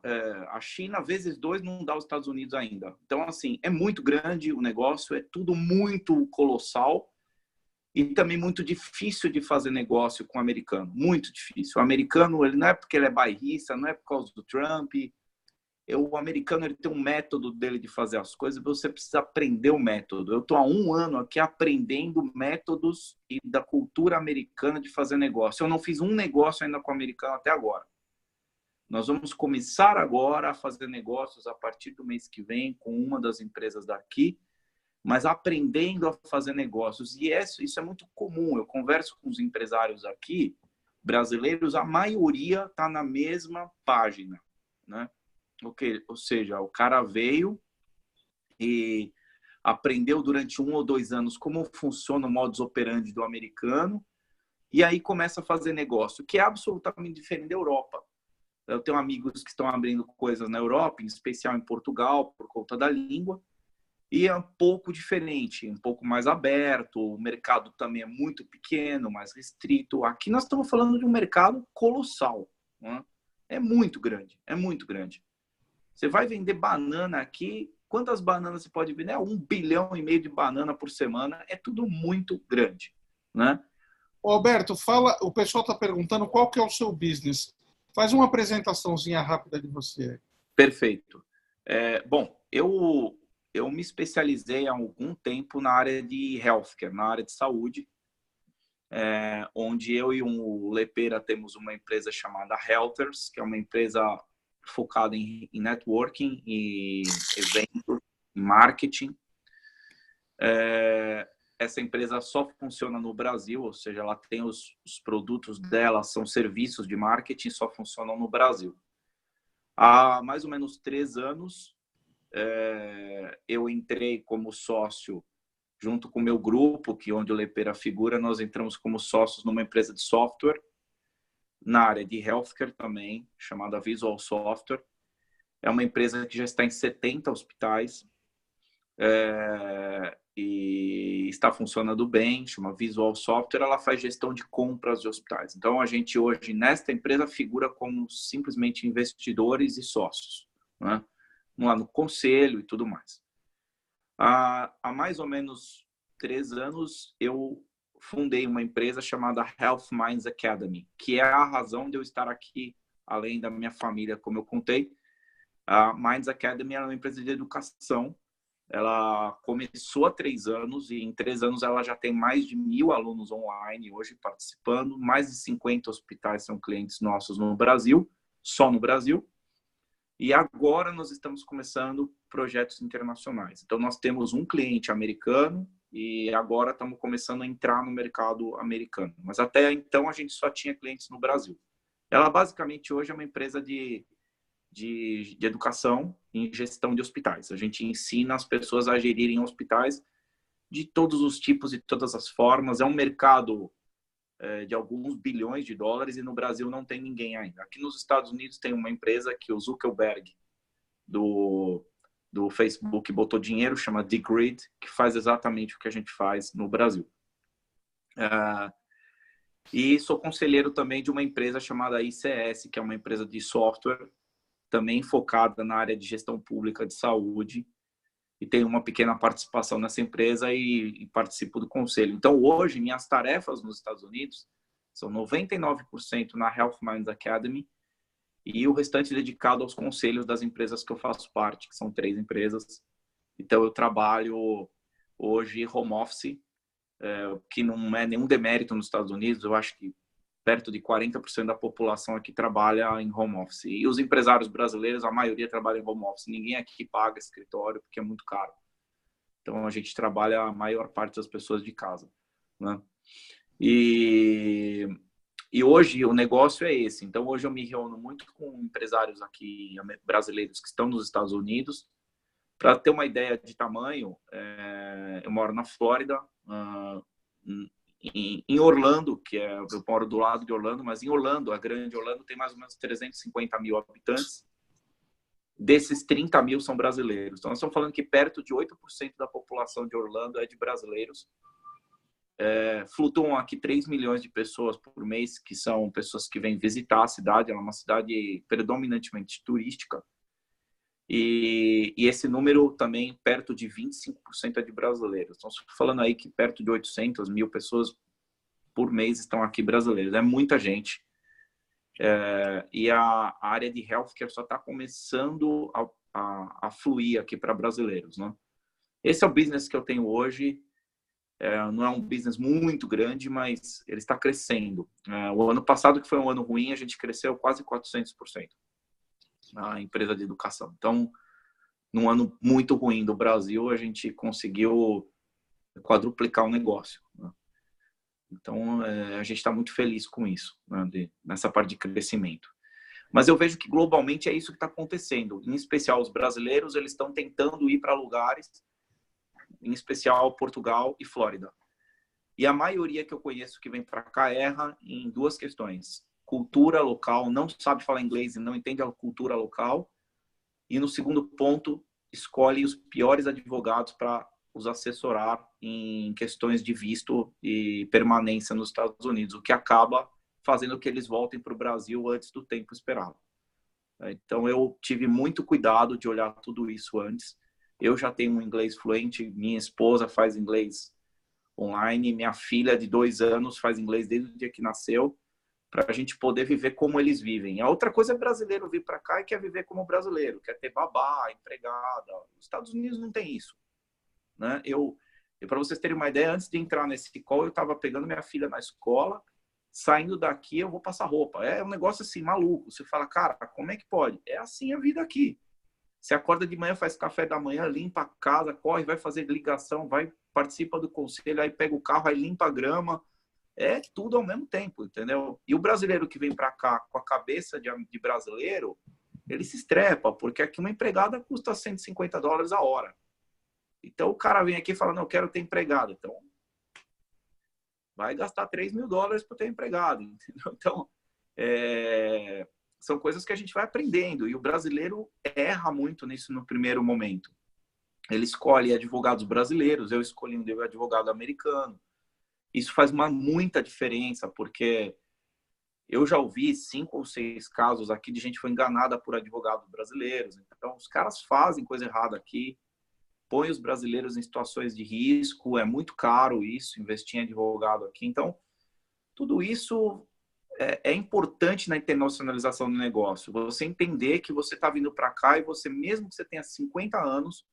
a China, vezes 2, não dá os Estados Unidos ainda. Então, assim, é muito grande o negócio, é tudo muito colossal e também muito difícil de fazer negócio com o americano. Muito difícil. O americano, ele não é porque ele é bairrista, não é por causa do Trump. O americano, ele tem um método dele de fazer as coisas, você precisa aprender o método. Eu estou há 1 ano aqui aprendendo métodos e da cultura americana de fazer negócio. Eu não fiz um negócio ainda com o americano até agora. Nós vamos começar agora a fazer negócios a partir do mês que vem com uma das empresas daqui, mas aprendendo a fazer negócios. E isso é muito comum. Eu converso com os empresários aqui, brasileiros, a maioria está na mesma página, né? Ou seja, o cara veio e aprendeu durante 1 ou 2 anos como funciona o modus operandi do americano e aí começa a fazer negócio, que é absolutamente diferente da Europa. Eu tenho amigos que estão abrindo coisas na Europa, em especial em Portugal, por conta da língua, e é um pouco diferente, um pouco mais aberto, o mercado também é muito pequeno, mais restrito. Aqui nós estamos falando de um mercado colossal, né? É muito grande, é muito grande. Você vai vender banana aqui, quantas bananas você pode vender? 1,5 bilhão de banana por semana, é tudo muito grande, né? Ô, Alberto, fala, o pessoal está perguntando qual que é o seu business. Faz uma apresentaçãozinha rápida de você. Perfeito. Bom, eu me especializei há algum tempo na área de healthcare, na área de saúde, onde eu e o Lepeira temos uma empresa chamada Healthers, que é uma empresa focada em networking e eventos, em marketing. Essa empresa só funciona no Brasil, ou seja, ela tem os produtos dela, são serviços de marketing, só funcionam no Brasil. Há mais ou menos 3 anos, eu entrei como sócio junto com o meu grupo, onde o Lepeira figura, nós entramos como sócios numa empresa de software, na área de healthcare também, chamada Visual Software. É uma empresa que já está em 70 hospitais. e está funcionando bem, chama Visual Software, ela faz gestão de compras de hospitais. Então, a gente hoje, nesta empresa, figura como simplesmente investidores e sócios, né? Lá no conselho e tudo mais. Há mais ou menos 3 anos, eu fundei uma empresa chamada Health Minds Academy, que é a razão de eu estar aqui, além da minha família, como eu contei. A Minds Academy é uma empresa de educação. Ela começou há 3 anos e em 3 anos ela já tem mais de 1.000 alunos online hoje participando. Mais de 50 hospitais são clientes nossos no Brasil, só no Brasil. E agora nós estamos começando projetos internacionais. Então, nós temos um cliente americano e agora estamos começando a entrar no mercado americano. Mas até então a gente só tinha clientes no Brasil. Ela basicamente hoje é uma empresa de educação em gestão de hospitais. A gente ensina as pessoas a gerirem hospitais de todos os tipos e todas as formas. É um mercado de alguns bilhões de dólares e no Brasil não tem ninguém ainda. Aqui nos Estados Unidos tem uma empresa que o Zuckerberg do Facebook botou dinheiro, chama DGrid, que faz exatamente o que a gente faz no Brasil. E sou conselheiro também de uma empresa chamada ICS, que é uma empresa de software também focada na área de gestão pública de saúde, e tenho uma pequena participação nessa empresa e participo do conselho. Então, hoje, minhas tarefas nos Estados Unidos são 99% na Health Minds Academy e o restante dedicado aos conselhos das empresas que eu faço parte, que são 3 empresas. Então, eu trabalho hoje home office, que não é nenhum demérito nos Estados Unidos. Eu acho que perto de 40% da população aqui trabalha em home office. E os empresários brasileiros, a maioria trabalha em home office. Ninguém aqui paga escritório porque é muito caro. Então, a gente trabalha a maior parte das pessoas de casa, né? E hoje o negócio é esse. Então, hoje eu me reúno muito com empresários aqui brasileiros que estão nos Estados Unidos. Para ter uma ideia de tamanho, eu moro na Flórida, em Orlando, eu moro do lado de Orlando, mas em Orlando, a grande Orlando, tem mais ou menos 350 mil habitantes. Desses, 30 mil são brasileiros. Então, nós estamos falando que perto de 8% da população de Orlando é de brasileiros. Flutuam aqui 3 milhões de pessoas por mês, que são pessoas que vêm visitar a cidade. Ela é uma cidade predominantemente turística. E esse número também, perto de 25% é de brasileiros. Então, falando aí que perto de 800 mil pessoas por mês estão aqui brasileiros. É muita gente. E a área de healthcare só está começando a fluir aqui para brasileiros, né? Esse é o business que eu tenho hoje. Não é um business muito grande, mas ele está crescendo. O ano passado, que foi um ano ruim, a gente cresceu quase 400%. A empresa de educação. Então, num ano muito ruim do Brasil, a gente conseguiu quadruplicar o negócio, né? Então, a gente está muito feliz com isso, né? Nessa parte de crescimento. Mas eu vejo que globalmente é isso que está acontecendo. Em especial, os brasileiros, eles estão tentando ir para lugares, em especial Portugal e Flórida. E a maioria que eu conheço que vem para cá erra em 2 questões: cultura local, não sabe falar inglês e não entende a cultura local. E no segundo ponto, escolhe os piores advogados para os assessorar em questões de visto e permanência nos Estados Unidos, o que acaba fazendo que eles voltem para o Brasil antes do tempo esperado. Então, eu tive muito cuidado de olhar tudo isso antes. Eu já tenho um inglês fluente, minha esposa faz inglês online, minha filha de 2 anos faz inglês desde o dia que nasceu, para a gente poder viver como eles vivem. A outra coisa é brasileiro vir para cá e quer viver como brasileiro, quer ter babá, empregada. Os Estados Unidos não tem isso, né? Para vocês terem uma ideia, antes de entrar nesse call, eu estava pegando minha filha na escola, saindo daqui eu vou passar roupa. É um negócio assim, maluco. Você fala, cara, como é que pode? É assim a vida aqui. Você acorda de manhã, faz café da manhã, limpa a casa, corre, vai fazer ligação, vai, participa do conselho, aí pega o carro, aí limpa a grama. É tudo ao mesmo tempo, entendeu? E o brasileiro que vem para cá com a cabeça de brasileiro, ele se estrepa, porque aqui uma empregada custa $150 a hora. Então o cara vem aqui e fala, não, eu quero ter empregada. Então, vai gastar $3 mil para ter empregado, entendeu? Então, são coisas que a gente vai aprendendo. E o brasileiro erra muito nisso no primeiro momento. ele escolhe advogados brasileiros, eu escolhi um advogado americano. Isso faz muita diferença, porque eu já ouvi 5 ou 6 casos aqui de gente que foi enganada por advogados brasileiros. Então, os caras fazem coisa errada aqui, põem os brasileiros em situações de risco, é muito caro isso, investir em advogado aqui. Então, tudo isso é importante na internacionalização do negócio. Você entender que você está vindo para cá e você, mesmo que você tenha 50 anos,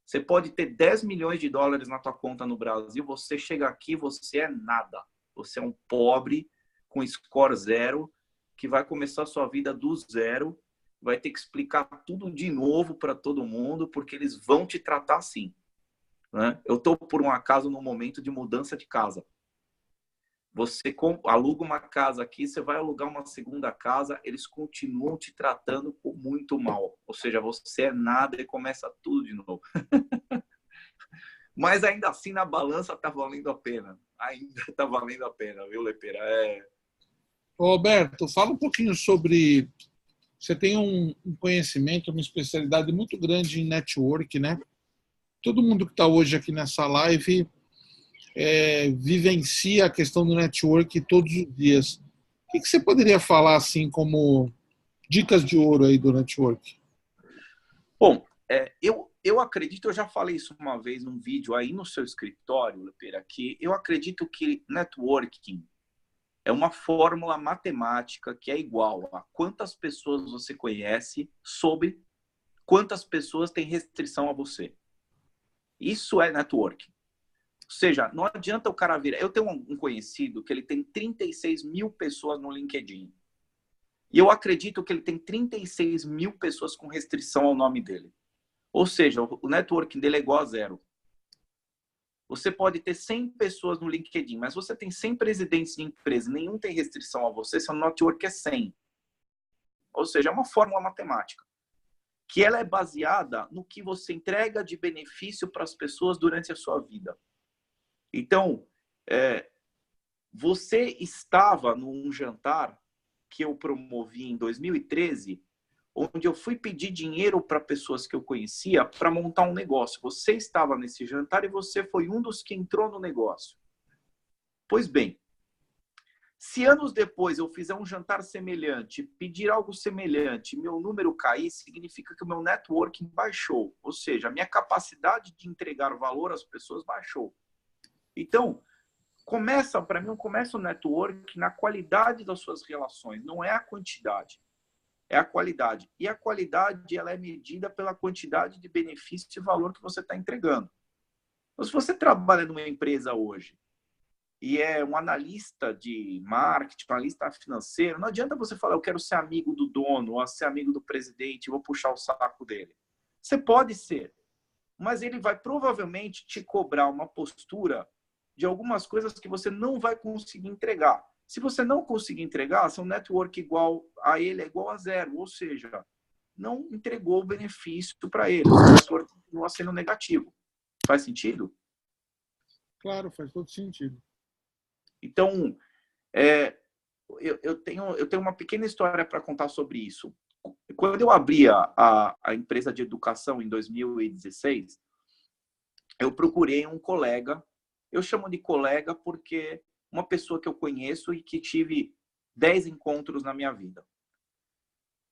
você pode ter 10 milhões de dólares na tua conta no Brasil, você chega aqui, você é nada. Você é um pobre com score 0, que vai começar a sua vida do zero, vai ter que explicar tudo de novo para todo mundo, porque eles vão te tratar assim, né? Eu estou, por um acaso, num momento de mudança de casa. Você aluga uma casa aqui, você vai alugar uma segunda casa, eles continuam te tratando muito mal. Ou seja, você é nada e começa tudo de novo. Mas ainda assim, na balança, está valendo a pena. Ainda está valendo a pena, viu, Lepera? Ô, Alberto, fala um pouquinho sobre... Você tem um conhecimento, uma especialidade muito grande em network, né? Todo mundo que está hoje aqui nessa live vivencia a questão do network todos os dias. O que você poderia falar assim como dicas de ouro aí do network? Bom, eu acredito, eu já falei isso uma vez num vídeo aí no seu escritório, Lepera, que eu acredito que networking é uma fórmula matemática que é igual a quantas pessoas você conhece sobre quantas pessoas têm restrição a você. Isso é networking. Ou seja, não adianta o cara vir... Eu tenho um conhecido que ele tem 36 mil pessoas no LinkedIn. E eu acredito que ele tem 36 mil pessoas com restrição ao nome dele. Ou seja, o networking dele é igual a 0. Você pode ter 100 pessoas no LinkedIn, mas você tem 100 presidentes de empresa, nenhum tem restrição a você, seu network é 100. Ou seja, é uma fórmula matemática. Que ela é baseada no que você entrega de benefício para as pessoas durante a sua vida. Então, você estava num jantar que eu promovi em 2013, onde eu fui pedir dinheiro para pessoas que eu conhecia para montar um negócio. Você estava nesse jantar e você foi um dos que entrou no negócio. Pois bem, se anos depois eu fizer um jantar semelhante, pedir algo semelhante, meu número cair, significa que o meu networking baixou. Ou seja, a minha capacidade de entregar valor às pessoas baixou. Então, para mim, começa o network na qualidade das suas relações, não é a quantidade, é a qualidade. E a qualidade ela é medida pela quantidade de benefício e valor que você está entregando. Então, se você trabalha numa empresa hoje e é um analista de marketing, um analista financeiro, não adianta você falar, eu quero ser amigo do dono, ou ser amigo do presidente, vou puxar o saco dele. Você pode ser, mas ele vai provavelmente te cobrar uma postura de algumas coisas que você não vai conseguir entregar. Se você não conseguir entregar, seu network igual a ele é igual a 0, ou seja, não entregou o benefício para ele. O network continua sendo negativo. Faz sentido? Claro, faz todo sentido. Então, eu tenho uma pequena história para contar sobre isso. Quando eu abri a empresa de educação em 2016, eu procurei um colega. Eu chamo de colega porque uma pessoa que eu conheço e que tive 10 encontros na minha vida.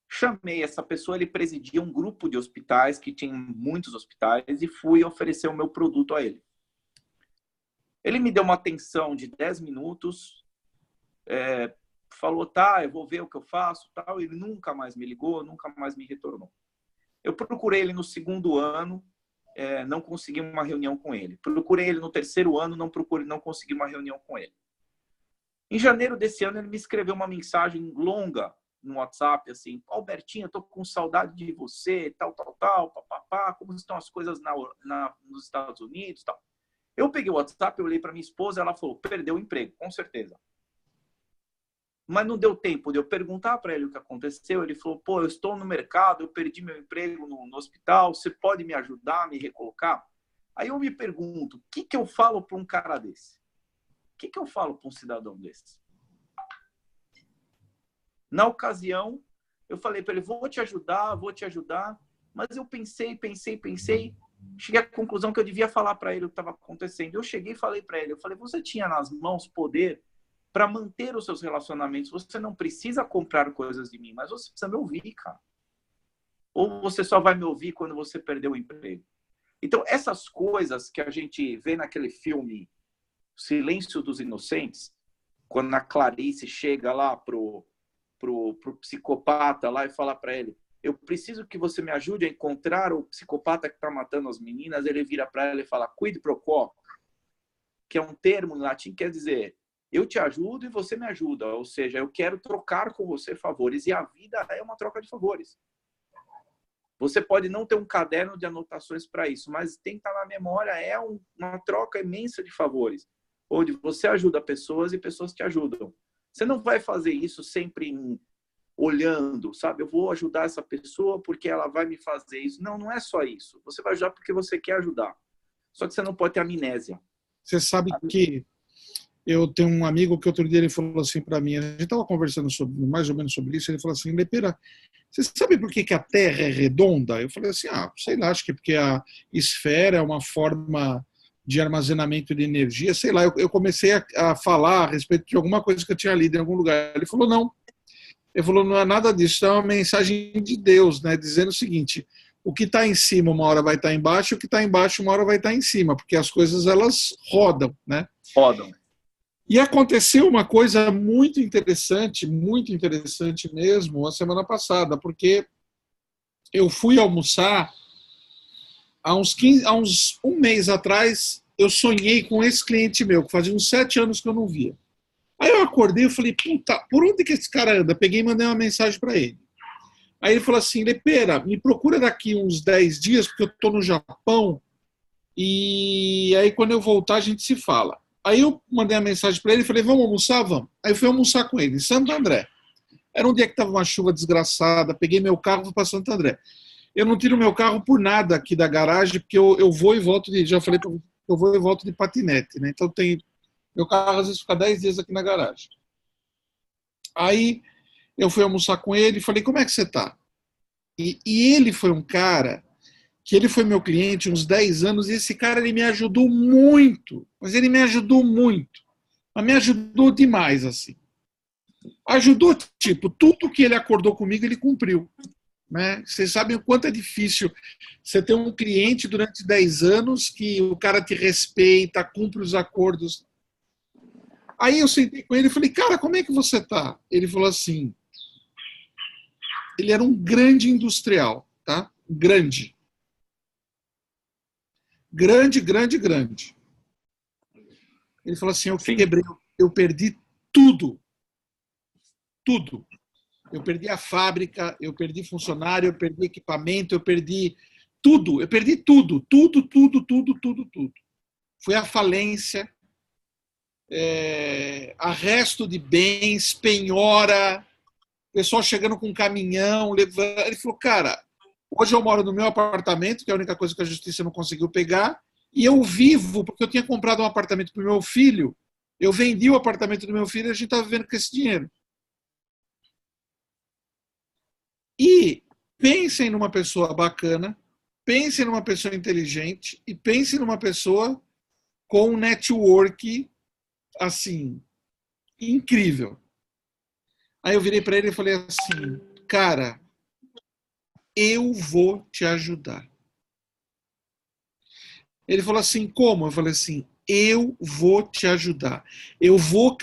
Chamei essa pessoa, ele presidia um grupo de hospitais, que tinha muitos hospitais, e fui oferecer o meu produto a ele. Ele me deu uma atenção de 10 minutos, falou, tá, eu vou ver o que eu faço, tal. Ele nunca mais me ligou, nunca mais me retornou. Eu procurei ele no segundo ano, não consegui uma reunião com ele. Procurei ele no terceiro ano, não consegui uma reunião com ele. Em janeiro desse ano, ele me escreveu uma mensagem longa no WhatsApp, assim, Albertinho, eu tô com saudade de você, tal, papapá, como estão as coisas nos Estados Unidos, tal. Eu peguei o WhatsApp, eu olhei para minha esposa, ela falou, perdeu o emprego, com certeza. Mas não deu tempo de eu perguntar para ele o que aconteceu. Ele falou, pô, eu estou no mercado, eu perdi meu emprego no hospital, você pode me ajudar a me recolocar? Aí eu me pergunto, o que eu falo para um cara desse? O que eu falo para um cidadão desse? Na ocasião, eu falei para ele, vou te ajudar, mas eu pensei, cheguei à conclusão que eu devia falar para ele o que estava acontecendo. Eu cheguei e falei para ele, eu falei, você tinha nas mãos poder para manter os seus relacionamentos. Você não precisa comprar coisas de mim, mas você precisa me ouvir, cara. Ou você só vai me ouvir quando você perder o emprego. Então, essas coisas que a gente vê naquele filme Silêncio dos Inocentes, quando a Clarice chega lá pro psicopata lá e fala para ele, eu preciso que você me ajude a encontrar o psicopata que está matando as meninas. Ele vira para ela e fala, quid pro quo, que é um termo em latim, quer dizer, eu te ajudo e você me ajuda. Ou seja, eu quero trocar com você favores. E a vida é uma troca de favores. Você pode não ter um caderno de anotações para isso, mas tem que estar na memória, é uma troca imensa de favores, onde você ajuda pessoas e pessoas te ajudam. Você não vai fazer isso sempre olhando, sabe? Eu vou ajudar essa pessoa porque ela vai me fazer isso. Não, não é só isso. Você vai ajudar porque você quer ajudar. Só que você não pode ter amnésia. Você sabe que eu tenho um amigo que outro dia ele falou assim para mim, a gente estava conversando mais ou menos sobre isso, ele falou assim, Lepera, você sabe por que a Terra é redonda? Eu falei assim, sei lá, acho que é porque a esfera é uma forma de armazenamento de energia, sei lá, eu comecei a falar a respeito de alguma coisa que eu tinha lido em algum lugar. Ele falou, não. Ele falou, não é nada disso, é uma mensagem de Deus, né, dizendo o seguinte, o que está em cima uma hora vai estar embaixo, o que está embaixo uma hora vai estar em cima, porque as coisas elas rodam, né? Rodam. E aconteceu uma coisa muito interessante mesmo, a semana passada, porque eu fui almoçar há um mês atrás, eu sonhei com esse cliente meu, que fazia uns 7 anos que eu não via. Aí eu acordei e falei, puta, por onde que esse cara anda? Peguei e mandei uma mensagem para ele. Aí ele falou assim, Lepera, me procura daqui uns 10 dias, porque eu estou no Japão, e aí quando eu voltar a gente se fala. Aí eu mandei uma mensagem para ele e falei, vamos almoçar? Vamos. Aí eu fui almoçar com ele, em Santo André. Era um dia que estava uma chuva desgraçada, peguei meu carro e fui para Santo André. Eu não tiro meu carro por nada aqui da garagem, porque eu vou e volto já falei para você, eu vou e volto de patinete, né? Então meu carro às vezes fica 10 dias aqui na garagem. Aí eu fui almoçar com ele e falei, como é que você está? E ele foi um cara que ele foi meu cliente uns 10 anos, e esse cara ele me ajudou muito, mas ele me ajudou muito, mas me ajudou demais, assim. Ajudou, tipo, tudo que ele acordou comigo, ele cumpriu. Né? Vocês sabem o quanto é difícil você ter um cliente durante 10 anos que o cara te respeita, cumpre os acordos. Aí eu sentei com ele e falei, cara, como é que você tá? Ele falou assim, ele era um grande industrial, tá? Grande. Grande. Ele falou assim, eu perdi tudo. Tudo. Eu perdi a fábrica, eu perdi funcionário, eu perdi equipamento, eu perdi tudo. Eu perdi tudo. Tudo. Foi a falência, arresto de bens, penhora, pessoal chegando com um caminhão, levando. Ele falou, cara, hoje eu moro no meu apartamento, que é a única coisa que a justiça não conseguiu pegar, e eu vivo, porque eu tinha comprado um apartamento para o meu filho, eu vendi o apartamento do meu filho e a gente estava vivendo com esse dinheiro. E pensem numa pessoa bacana, pensem numa pessoa inteligente e pensem numa pessoa com um network, assim, incrível. Aí eu virei para ele e falei assim, cara, eu vou te ajudar. Ele falou assim, como? Eu falei assim, eu vou te ajudar. Eu vou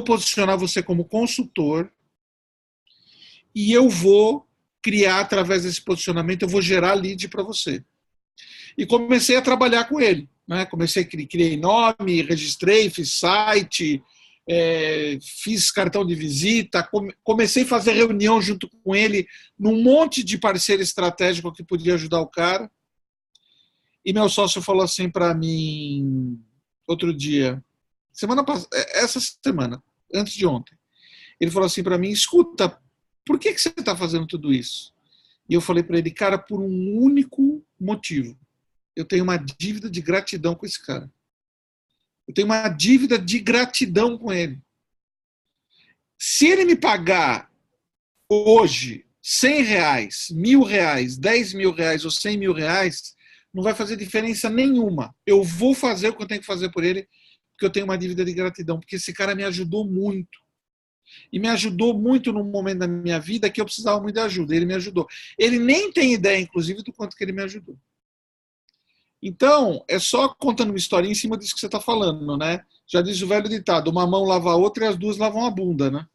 posicionar você como consultor e eu vou criar, através desse posicionamento, eu vou gerar lead para você. E comecei a trabalhar com ele. Né? Criei nome, registrei, fiz site, fiz cartão de visita, comecei a fazer reunião junto com ele num monte de parceiro estratégico que podia ajudar o cara. E meu sócio falou assim para mim outro dia, essa semana, antes de ontem, ele falou assim para mim, escuta, por que você está fazendo tudo isso? E eu falei para ele, cara, por um único motivo. Eu tenho uma dívida de gratidão com esse cara. Eu tenho uma dívida de gratidão com ele. Se ele me pagar hoje R$100, R$1.000, R$10.000 ou R$100.000, não vai fazer diferença nenhuma. Eu vou fazer o que eu tenho que fazer por ele, porque eu tenho uma dívida de gratidão, porque esse cara me ajudou muito. E me ajudou muito num momento da minha vida que eu precisava muito de ajuda. Ele me ajudou. Ele nem tem ideia, inclusive, do quanto que ele me ajudou. Então, é só contando uma historinha em cima disso que você está falando, né? Já diz o velho ditado, uma mão lava a outra e as duas lavam a bunda, né?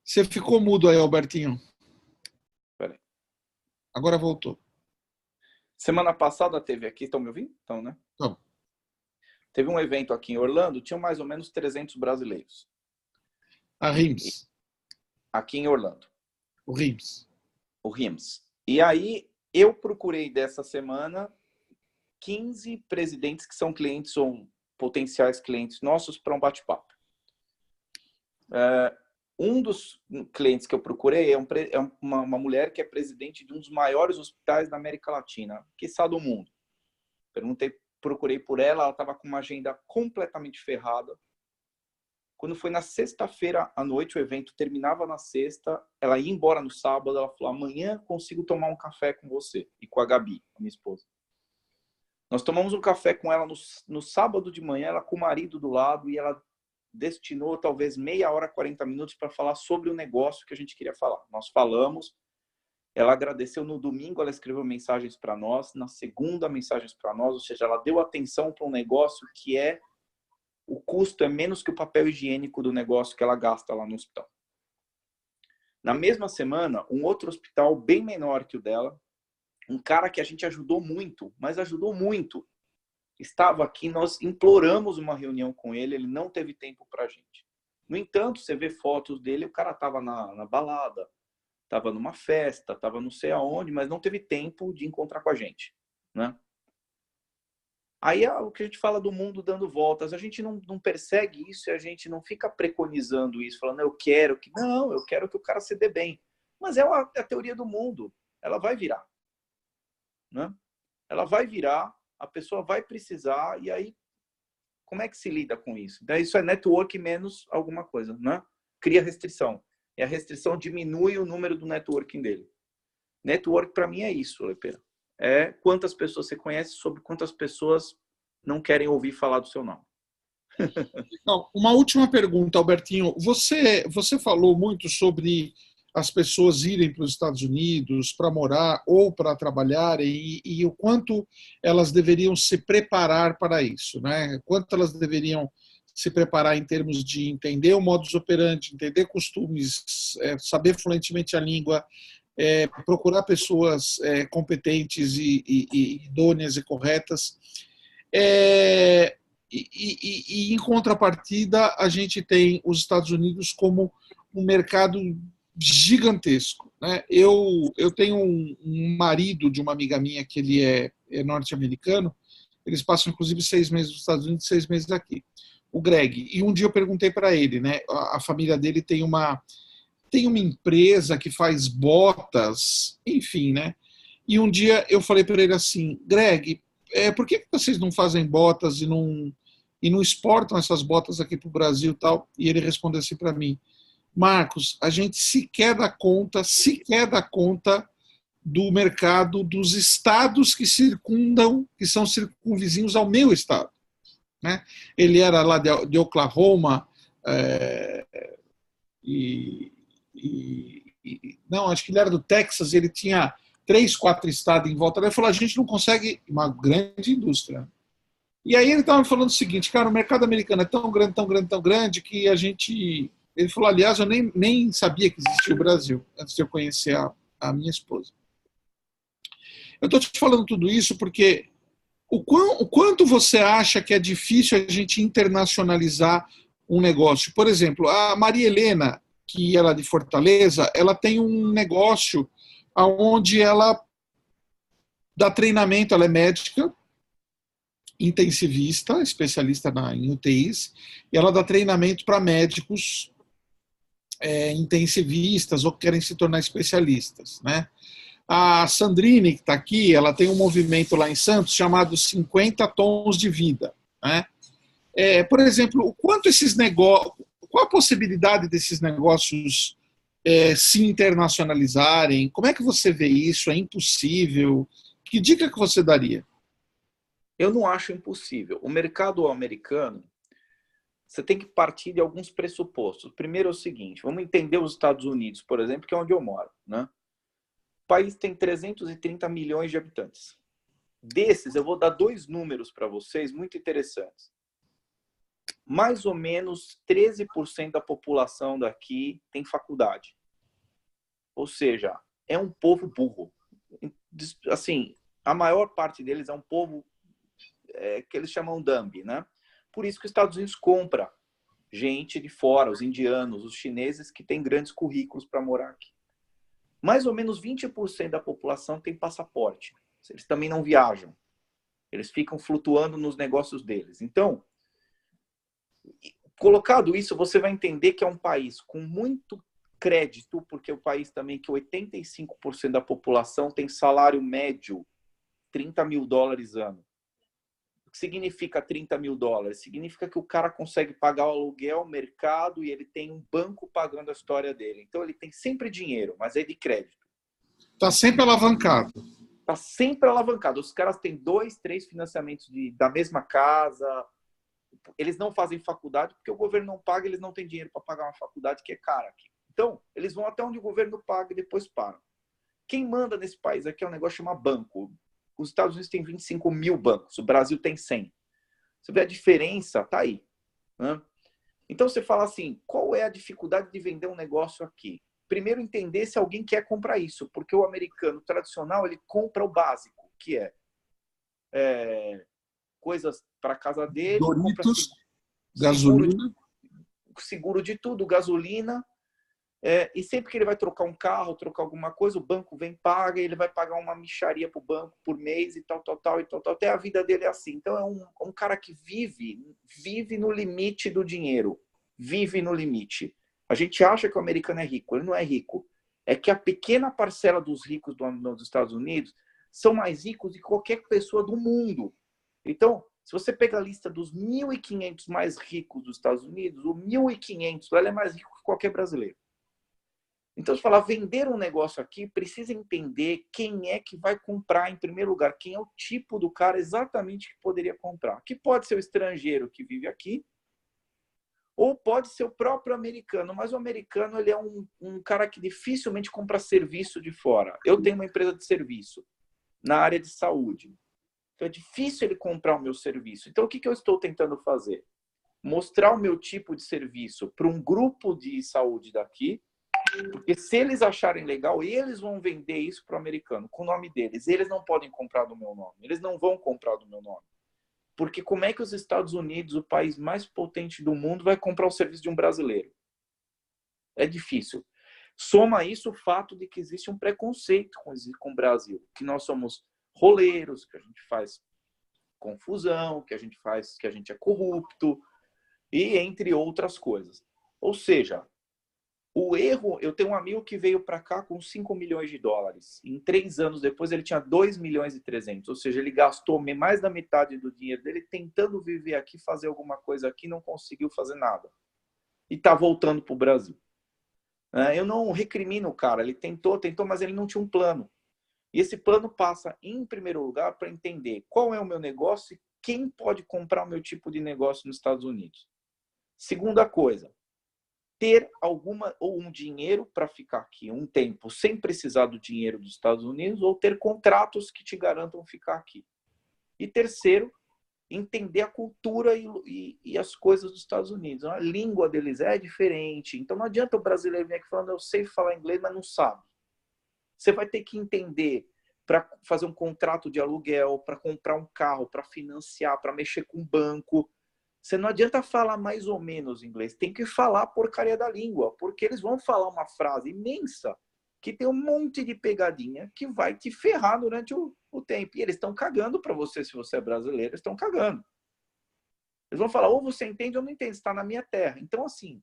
Você ficou mudo aí, Albertinho. Peraí. Agora voltou. Semana passada teve aqui, estão me ouvindo? Então, né? Então. Teve um evento aqui em Orlando, tinham mais ou menos 300 brasileiros. A RIMS. Aqui em Orlando. O RIMS. O RIMS. E aí, eu procurei dessa semana 15 presidentes que são clientes ou potenciais clientes nossos para um bate-papo. Um dos clientes que eu procurei é uma mulher que é presidente de um dos maiores hospitais da América Latina, quiçá do mundo. Procurei por ela, ela estava com uma agenda completamente ferrada. Quando foi na sexta-feira à noite, o evento terminava na sexta, ela ia embora no sábado, ela falou, amanhã consigo tomar um café com você e com a Gabi, a minha esposa. Nós tomamos um café com ela no sábado de manhã, ela com o marido do lado, e ela destinou talvez meia hora, 40 minutos para falar sobre o negócio que a gente queria falar. Nós falamos, ela agradeceu no domingo, ela escreveu mensagens para nós, na segunda mensagens para nós, ou seja, ela deu atenção para um negócio que o custo é menos que o papel higiênico do negócio que ela gasta lá no hospital. Na mesma semana, um outro hospital bem menor que o dela, um cara que a gente ajudou muito, mas ajudou muito, estava aqui, nós imploramos uma reunião com ele, ele não teve tempo para a gente. No entanto, você vê fotos dele, o cara estava na balada, estava numa festa, estava não sei aonde, mas não teve tempo de encontrar com a gente, né? Aí é o que a gente fala do mundo dando voltas, a gente não persegue isso e a gente não fica preconizando isso, falando eu quero que o cara se dê bem. Mas é a teoria do mundo, ela vai virar, né? Ela vai virar, a pessoa vai precisar, e aí como é que se lida com isso? Daí isso é network menos alguma coisa, né? Cria restrição. E a restrição diminui o número do networking dele. Network para mim é isso, Lepeira. É quantas pessoas você conhece sobre quantas pessoas não querem ouvir falar do seu nome. Não, uma última pergunta, Albertinho. Você falou muito sobre as pessoas irem para os Estados Unidos para morar ou para trabalhar e o quanto elas deveriam se preparar para isso, né? Quanto elas deveriam se preparar em termos de entender o modus operandi, entender costumes, saber fluentemente a língua, procurar pessoas competentes e idôneas e corretas. E em contrapartida, a gente tem os Estados Unidos como um mercado gigantesco, né? Eu tenho um marido de uma amiga minha que ele é norte-americano, eles passam inclusive 6 meses nos Estados Unidos, 6 meses aqui, o Greg, e um dia eu perguntei para ele, né? A família dele tem uma empresa que faz botas, enfim, né? E um dia eu falei para ele assim, Greg, por que vocês não fazem botas e não exportam essas botas aqui para o Brasil e tal? E ele respondeu assim para mim, Marcos, a gente sequer dá conta do mercado dos estados que são circunvizinhos ao meu estado, né? Ele era lá de Oklahoma, não, acho que ele era do Texas, ele tinha 3, 4 estados em volta. Ele falou, a gente não consegue, uma grande indústria. E aí ele estava falando o seguinte, cara, o mercado americano é tão grande, tão grande, tão grande, que a gente... Ele falou, aliás, eu nem sabia que existia o Brasil, antes de eu conhecer a minha esposa. Eu estou te falando tudo isso porque o quanto você acha que é difícil a gente internacionalizar um negócio? Por exemplo, a Maria Helena, que ela é de Fortaleza, ela tem um negócio onde ela dá treinamento, ela é médica, intensivista, especialista em UTIs, e ela dá treinamento para médicos intensivistas ou que querem se tornar especialistas, né? A Sandrine, que está aqui, ela tem um movimento lá em Santos chamado 50 Tons de Vida, né? Por exemplo, quanto Qual a possibilidade desses negócios se internacionalizarem? Como é que você vê isso? É impossível? Que dica que você daria? Eu não acho impossível. O mercado americano, você tem que partir de alguns pressupostos. Primeiro é o seguinte, vamos entender os Estados Unidos, por exemplo, que é onde eu moro, né? O país tem 330 milhões de habitantes. Desses, eu vou dar 2 números para vocês muito interessantes. Mais ou menos 13% da população daqui tem faculdade. Ou seja, é um povo burro. Assim, a maior parte deles é um povo que eles chamam dumb, né? Por isso que os Estados Unidos compra gente de fora, os indianos, os chineses que têm grandes currículos para morar aqui. Mais ou menos 20% da população tem passaporte. Eles também não viajam. Eles ficam flutuando nos negócios deles. Então, colocado isso, você vai entender que é um país com muito crédito, porque é um país também que 85% da população tem salário médio $30 mil ano. O que significa $30 mil? Significa que o cara consegue pagar o aluguel, o mercado, e ele tem um banco pagando a história dele. Então, ele tem sempre dinheiro, mas é de crédito. Está sempre alavancado. Está sempre alavancado. Os caras têm 2, 3 financiamentos da mesma casa. Eles não fazem faculdade porque o governo não paga, eles não têm dinheiro para pagar uma faculdade que é cara aqui. Então, eles vão até onde o governo paga e depois param. Quem manda nesse país aqui é um negócio chamado banco. Os Estados Unidos têm 25 mil bancos, o Brasil tem 100. Você vê a diferença, tá aí, né? Então você fala assim, qual é a dificuldade de vender um negócio aqui? Primeiro, entender se alguém quer comprar isso, porque o americano tradicional, ele compra o básico, que coisas para casa dele, Doritos, compra gasolina. seguro de tudo, gasolina, e sempre que ele vai trocar um carro, trocar alguma coisa, o banco vem, paga, e ele vai pagar uma mixaria para o banco por mês e tal, até a vida dele é assim. Então é um cara que vive no limite do dinheiro, vive no limite. A gente acha que o americano é rico, ele não é rico. É que a pequena parcela dos ricos dos Estados Unidos são mais ricos que qualquer pessoa do mundo. Então, se você pega a lista dos 1.500 mais ricos dos Estados Unidos, o 1.500 ele é mais rico que qualquer brasileiro. Então, se falar vender um negócio aqui, precisa entender quem é que vai comprar em primeiro lugar, quem é o tipo do cara exatamente que poderia comprar. Que pode ser o estrangeiro que vive aqui, ou pode ser o próprio americano, mas o americano ele é um cara que dificilmente compra serviço de fora. Eu tenho uma empresa de serviço na área de saúde. Então é difícil ele comprar o meu serviço. Então o que eu estou tentando fazer? Mostrar o meu tipo de serviço para um grupo de saúde daqui, porque se eles acharem legal, eles vão vender isso para o americano, com o nome deles. Eles não podem comprar do meu nome. Eles não vão comprar do meu nome. Porque como é que os Estados Unidos, o país mais potente do mundo, vai comprar o serviço de um brasileiro? É difícil. Soma isso o fato de que existe um preconceito com o Brasil, que nós somos roleiros, que a gente faz confusão, que a gente é corrupto, e entre outras coisas. Ou seja, o erro, eu tenho um amigo que veio para cá com $5 milhões. Em 3 anos depois, ele tinha 2 milhões e 300. Ou seja, ele gastou mais da metade do dinheiro dele tentando viver aqui, fazer alguma coisa aqui, não conseguiu fazer nada. E está voltando para o Brasil. Eu não recrimino o cara. Ele tentou, mas ele não tinha um plano. E esse plano passa, em primeiro lugar, para entender qual é o meu negócio e quem pode comprar o meu tipo de negócio nos Estados Unidos. Segunda coisa, ter um dinheiro para ficar aqui um tempo sem precisar do dinheiro dos Estados Unidos ou ter contratos que te garantam ficar aqui. E terceiro, entender a cultura e as coisas dos Estados Unidos. A língua deles é diferente. Então não adianta o brasileiro vir aqui falando eu sei falar inglês, mas não sabe. Você vai ter que entender para fazer um contrato de aluguel, para comprar um carro, para financiar, para mexer com banco. Você não adianta falar mais ou menos inglês, tem que falar a porcaria da língua, porque eles vão falar uma frase imensa que tem um monte de pegadinha que vai te ferrar durante o tempo. E eles estão cagando para você, se você é brasileiro, eles estão cagando. Eles vão falar, ou você entende ou não entende, você está na minha terra. Então, assim,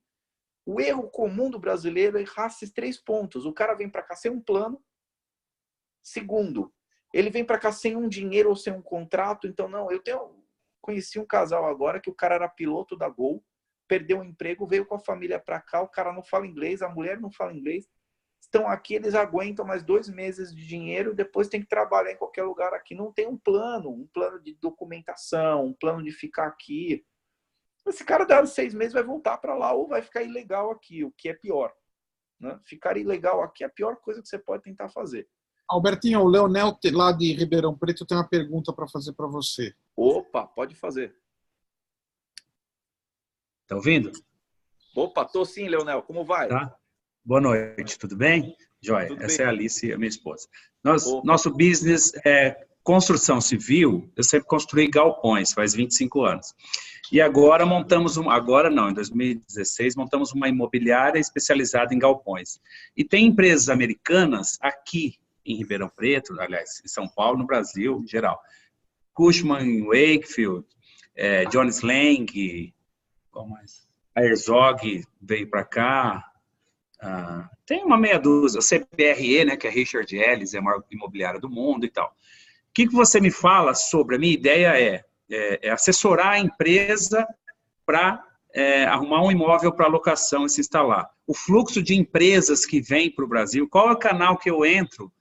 o erro comum do brasileiro é errar esses 3 pontos. O cara vem para cá sem um plano. Segundo, ele vem para cá sem um dinheiro ou sem um contrato. Então, não, conheci um casal agora que o cara era piloto da Gol, perdeu o emprego, veio com a família para cá, o cara não fala inglês, a mulher não fala inglês, estão aqui, eles aguentam mais 2 meses de dinheiro, depois tem que trabalhar em qualquer lugar aqui. Não tem um plano de documentação, um plano de ficar aqui. Esse cara, dado 6 meses, vai voltar para lá ou vai ficar ilegal aqui, o que é pior. Né? Ficar ilegal aqui é a pior coisa que você pode tentar fazer. Albertinho, o Leonel, lá de Ribeirão Preto, tem uma pergunta para fazer para você. Opa, pode fazer. Tá ouvindo? Opa, tô sim, Leonel. Como vai? Tá. Boa noite, tudo bem? Joia, Tudo essa bem. é a Alice, a minha esposa. Opa. Nosso business é construção civil. Eu sempre construí galpões, faz 25 anos. E agora em 2016, montamos uma imobiliária especializada em galpões. E tem empresas americanas aqui em Ribeirão Preto, aliás, em São Paulo, no Brasil, em geral. Cushman, Wakefield, Jones Lang, qual mais? A Herzog veio para cá. Tem uma meia dúzia, a CBRE, né, que é Richard Ellis, é a maior imobiliária do mundo e tal. O que você me fala sobre? A minha ideia é assessorar a empresa para arrumar um imóvel para locação e se instalar. O fluxo de empresas que vem para o Brasil, qual é o canal que eu entro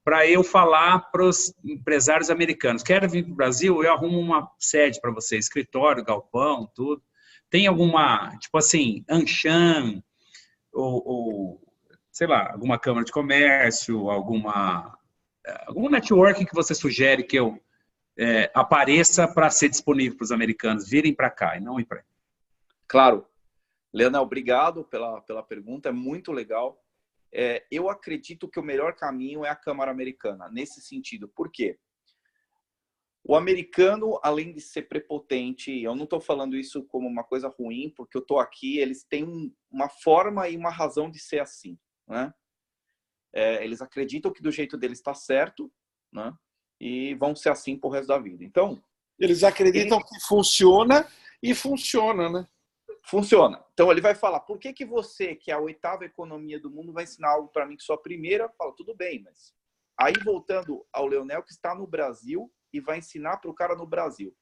para eu falar para os empresários americanos? Quero vir para o Brasil? Eu arrumo uma sede para você, escritório, galpão, tudo. Tem alguma, tipo assim, Anshan, ou sei lá, alguma câmara de comércio, algum networking que você sugere que eu apareça para ser disponível para os americanos virem para cá e não ir para aí? Claro. Leonel, obrigado pela pergunta, é muito legal. Eu acredito que o melhor caminho é a Câmara Americana, nesse sentido. Por quê? O americano, além de ser prepotente, eu não estou falando isso como uma coisa ruim, porque eu estou aqui, eles têm uma forma e uma razão de ser assim, né? Eles acreditam que do jeito deles está certo, né? E vão ser assim pro resto da vida. Então, eles acreditam que funciona e funciona, né? Funciona. Então ele vai falar, por que você, que é a 8ª economia do mundo, vai ensinar algo para mim que sou a primeira? Fala, tudo bem, mas... Aí voltando ao Leonel, que está no Brasil e vai ensinar para o cara no Brasil.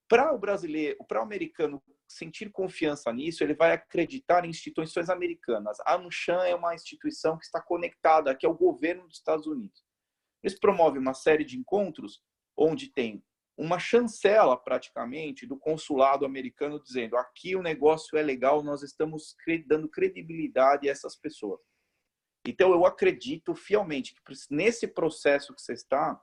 Para o brasileiro, para o americano sentir confiança nisso, ele vai acreditar em instituições americanas. A Anshan é uma instituição que está conectada aqui ao governo dos Estados Unidos. Eles promovem uma série de encontros onde tem uma chancela, praticamente, do consulado americano dizendo aqui o negócio é legal, nós estamos dando credibilidade a essas pessoas. Então, eu acredito fielmente que nesse processo que você está,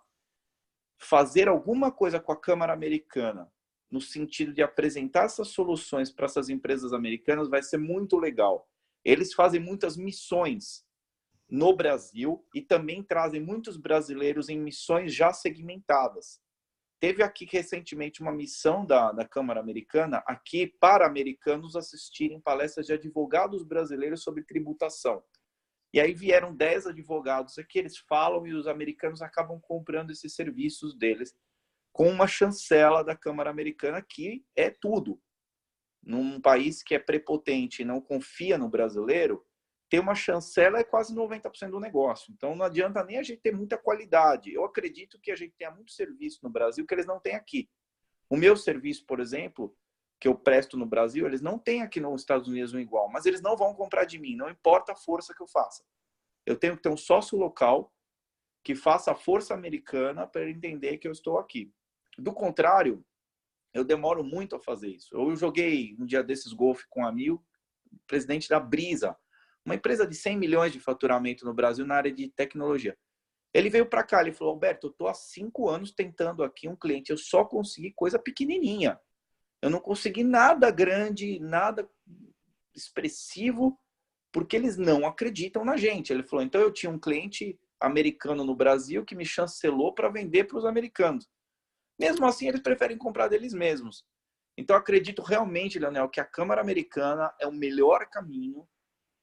fazer alguma coisa com a Câmara Americana, no sentido de apresentar essas soluções para essas empresas americanas, vai ser muito legal. Eles fazem muitas missões no Brasil e também trazem muitos brasileiros em missões já segmentadas. Teve aqui recentemente uma missão da Câmara Americana aqui para americanos assistirem palestras de advogados brasileiros sobre tributação. E aí vieram 10 advogados aqui, eles falam e os americanos acabam comprando esses serviços deles com uma chancela da Câmara Americana, que é tudo. Num país que é prepotente e não confia no brasileiro, ter uma chancela é quase 90% do negócio. Então não adianta nem a gente ter muita qualidade. Eu acredito que a gente tenha muito serviço no Brasil que eles não têm aqui. O meu serviço, por exemplo, que eu presto no Brasil, eles não têm aqui nos Estados Unidos um igual, mas eles não vão comprar de mim, não importa a força que eu faça. Eu tenho que ter um sócio local que faça a força americana para ele entender que eu estou aqui. Do contrário, eu demoro muito a fazer isso. Eu joguei um dia desses golfe com um amigo, presidente da Brisa, uma empresa de 100 milhões de faturamento no Brasil na área de tecnologia. Ele veio para cá, ele falou, Alberto, eu estou há 5 anos tentando aqui um cliente, eu só consegui coisa pequenininha. Eu não consegui nada grande, nada expressivo, porque eles não acreditam na gente. Ele falou, então eu tinha um cliente americano no Brasil que me chancelou para vender para os americanos. Mesmo assim, eles preferem comprar deles mesmos. Então, eu acredito realmente, Leonel, que a Câmara Americana é o melhor caminho.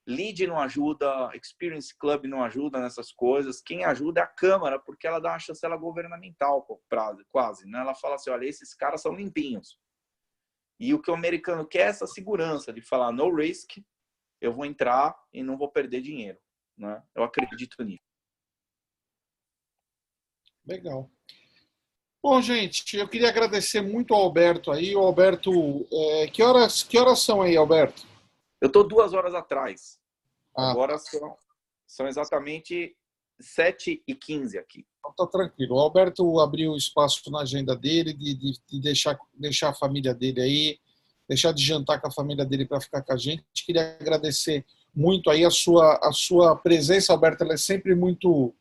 Lead não ajuda, Experience Club não ajuda nessas coisas. Quem ajuda é a Câmara, porque ela dá uma chancela governamental, quase. Né? Ela fala assim, olha, esses caras são limpinhos. E o que o americano quer é essa segurança de falar no risk, eu vou entrar e não vou perder dinheiro. Né? Eu acredito nisso. Legal. Bom, gente, eu queria agradecer muito ao Alberto aí. O Alberto, que horas são aí, Alberto? Eu estou 2 horas atrás. Ah, Agora são exatamente 7h15 aqui. então tá tranquilo. O Alberto abriu espaço na agenda dele de deixar a família dele aí, deixar de jantar com a família dele para ficar com a gente. Queria agradecer muito aí a sua presença, Alberto. Ela é sempre muito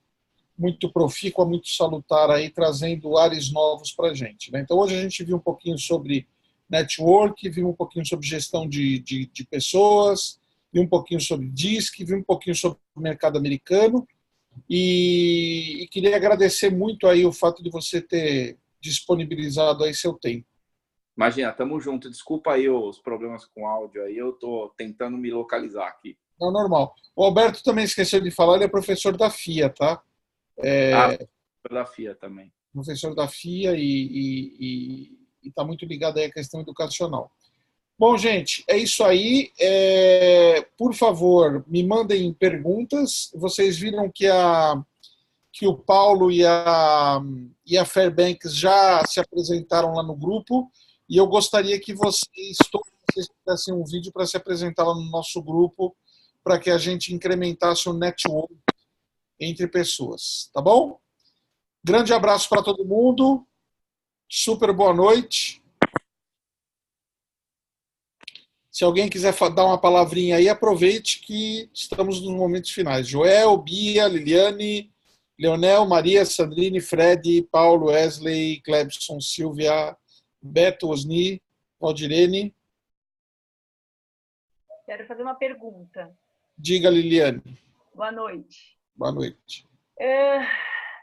profícua, muito salutar aí, trazendo ares novos para a gente, né? Então, hoje a gente viu um pouquinho sobre network, viu um pouquinho sobre gestão de pessoas, viu um pouquinho sobre DISC, viu um pouquinho sobre o mercado americano e queria agradecer muito aí o fato de você ter disponibilizado aí seu tempo. Imagina, tamo junto. Desculpa aí os problemas com áudio aí, eu tô tentando me localizar aqui. Não, normal. O Alberto também esqueceu de falar, ele é professor da FIA, tá? Da FIA também. Professor da FIA e está muito ligado aí à questão educacional. Bom, gente, é isso aí. Por favor, me mandem perguntas. Vocês viram que o Paulo e a Fairbanks já se apresentaram lá no grupo e eu gostaria que todos vocês fizessem um vídeo para se apresentar lá no nosso grupo para que a gente incrementasse o network entre pessoas, tá bom? Grande abraço para todo mundo. Super boa noite. Se alguém quiser dar uma palavrinha aí, aproveite que estamos nos momentos finais. Joel, Bia, Liliane, Leonel, Maria, Sandrine, Fred, Paulo, Wesley, Clebson, Silvia, Beto, Osni, Valdirene. Quero fazer uma pergunta. Diga, Liliane. Boa noite. Boa noite.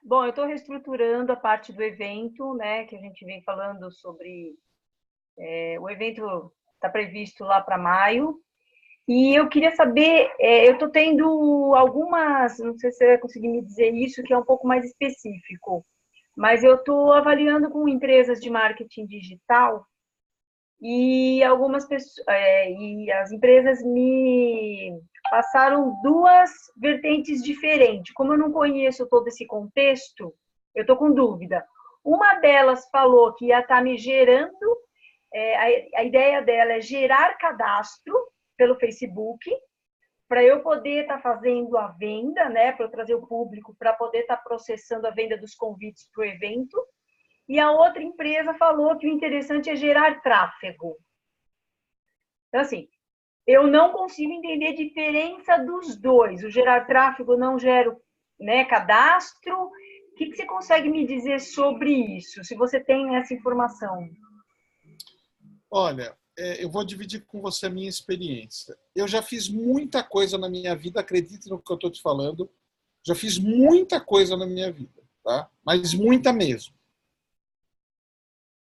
Bom, eu estou reestruturando a parte do evento, né, que a gente vem falando sobre... o evento está previsto lá para maio. E eu queria saber, eu estou tendo algumas, não sei se você vai conseguir me dizer isso, que é um pouco mais específico, mas eu estou avaliando com empresas de marketing digital e algumas pessoas, e as empresas me passaram duas vertentes diferentes. Como eu não conheço todo esse contexto, eu estou com dúvida. Uma delas falou que ia estar me gerando, a ideia dela é gerar cadastro pelo Facebook, para eu poder estar fazendo a venda, né, para eu trazer o público, para poder estar processando a venda dos convites para o evento. E a outra empresa falou que o interessante é gerar tráfego. Então, assim, eu não consigo entender a diferença dos dois. O gerar tráfego não gera, né, cadastro. O que você consegue me dizer sobre isso, se você tem essa informação? Olha, eu vou dividir com você a minha experiência. Eu já fiz muita coisa na minha vida, acredite no que eu estou te falando. Já fiz muita coisa na minha vida, tá? Mas muita mesmo.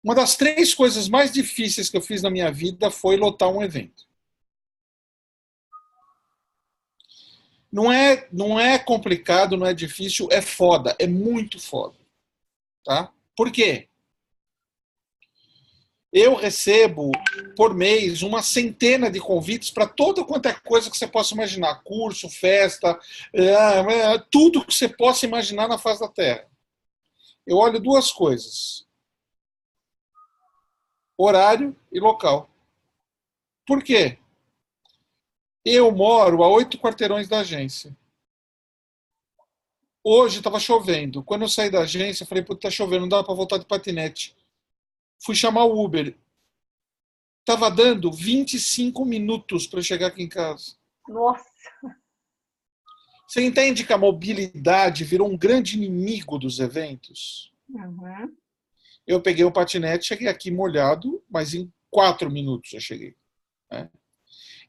Uma das 3 coisas mais difíceis que eu fiz na minha vida foi lotar um evento. Não é complicado, não é difícil, é foda, é muito foda. Tá? Por quê? Eu recebo por mês uma centena de convites para toda quanto é coisa que você possa imaginar. Curso, festa, tudo que você possa imaginar na face da Terra. Eu olho 2 coisas. Horário e local. Por quê? Eu moro a 8 quarteirões da agência. Hoje estava chovendo. Quando eu saí da agência, eu falei, puta, tá chovendo, não dá para voltar de patinete. Fui chamar o Uber. Tava dando 25 minutos para chegar aqui em casa. Nossa! Você entende que a mobilidade virou um grande inimigo dos eventos? Uhum. Eu peguei o patinete, cheguei aqui molhado, mas em 4 minutos eu cheguei. Né?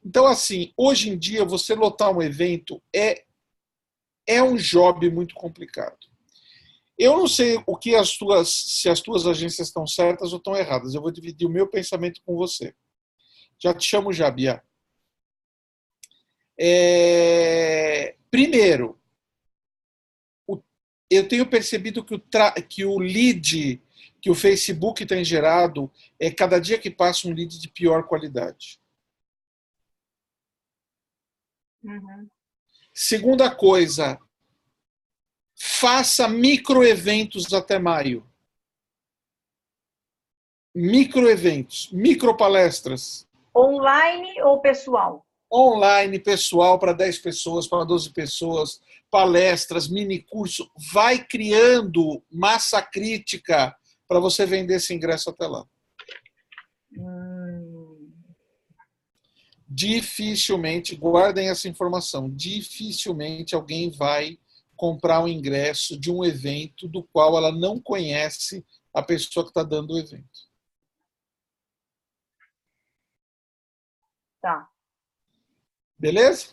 Então, assim, hoje em dia, você lotar um evento é um job muito complicado. Eu não sei se as tuas agências estão certas ou estão erradas. Eu vou dividir o meu pensamento com você. Já te chamo já, Bia. Primeiro, eu tenho percebido que o lead que o Facebook tem gerado é cada dia que passa um lead de pior qualidade. Uhum. Segunda coisa, faça microeventos até maio. Microeventos, micropalestras. Online ou pessoal? Online, pessoal, para 10 pessoas, para 12 pessoas, palestras, mini curso. Vai criando massa crítica para você vender esse ingresso até lá. Dificilmente, guardem essa informação, dificilmente alguém vai comprar um ingresso de um evento do qual ela não conhece a pessoa que está dando o evento. Tá. Beleza?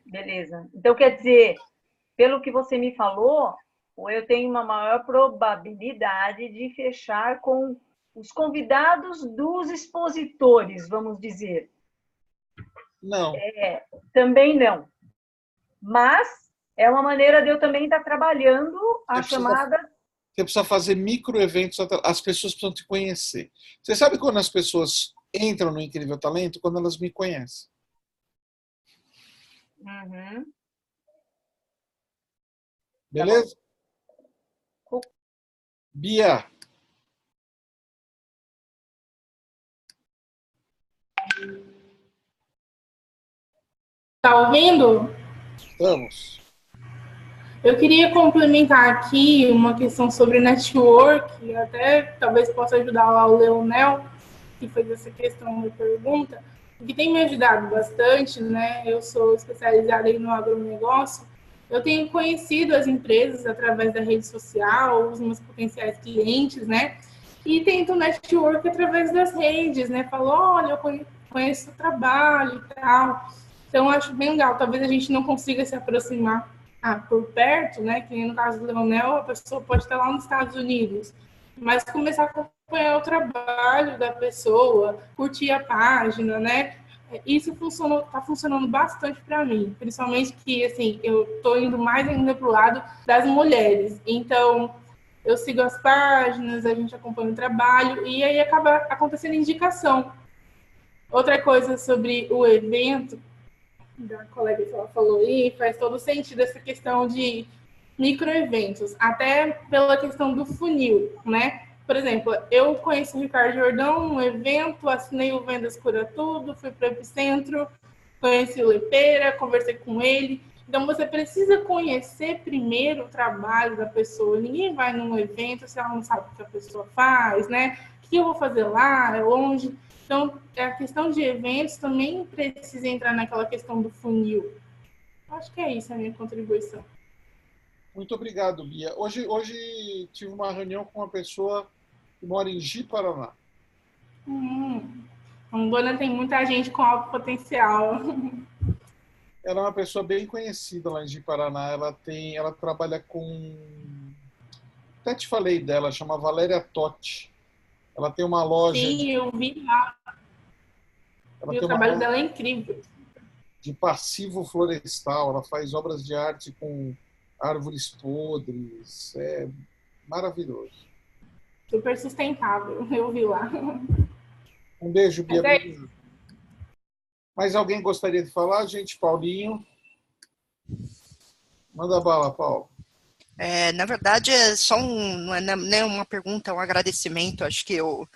Beleza. Então, quer dizer, pelo que você me falou, eu tenho uma maior probabilidade de fechar com os convidados dos expositores, vamos dizer. Não. Também não. Mas é uma maneira de eu também estar trabalhando a chamada... Você precisa fazer microeventos, as pessoas precisam te conhecer. Você sabe quando as pessoas entram no Incrível Talento? Quando elas me conhecem. Uhum. Beleza? Tá. Bia. Tá ouvindo? Estamos. Eu queria complementar aqui uma questão sobre network, até talvez possa ajudar lá o Leonel, que fez essa questão da pergunta, que tem me ajudado bastante, né? Eu sou especializada aí no agronegócio. Eu tenho conhecido as empresas através da rede social, os meus potenciais clientes, né? E tento network através das redes, né? Falo, olha, eu conheço o trabalho e tal. Então, acho bem legal. Talvez a gente não consiga se aproximar por perto, né? Que nem no caso do Leonel, a pessoa pode estar lá nos Estados Unidos, mas começar a acompanhar o trabalho da pessoa, curtir a página, né? Isso está funcionando bastante para mim, principalmente que, assim, eu estou indo mais ainda para o lado das mulheres. Então, eu sigo as páginas, a gente acompanha o trabalho e aí acaba acontecendo indicação. Outra coisa sobre o evento, da colega que ela falou aí, faz todo sentido essa questão de microeventos, até pela questão do funil, né? Por exemplo, eu conheci o Ricardo Jordão no evento, assinei o Vendas Cura Tudo, fui para o Epicentro, conheci o Lepeira, conversei com ele. Então, você precisa conhecer primeiro o trabalho da pessoa. Ninguém vai num evento se ela não sabe o que a pessoa faz, né? O que eu vou fazer lá? É longe. Então, a questão de eventos também precisa entrar naquela questão do funil. Acho que é isso a minha contribuição. Muito obrigado, Bia. Hoje tive uma reunião com uma pessoa que mora em Ji-Paraná. Rondônia tem muita gente com alto potencial. Ela é uma pessoa bem conhecida lá em Ji-Paraná. Ela trabalha com... Até te falei dela, chama Valéria Totti. Ela tem uma loja... Sim, eu vi lá. O trabalho dela é incrível. De passivo florestal. Ela faz obras de arte com árvores podres. É maravilhoso. Super sustentável, eu vi lá. Um beijo, Bia. Mais alguém gostaria de falar, gente? Paulinho? Manda bala, Paulo. Na verdade, é só não é uma pergunta, é um agradecimento. Acho que eu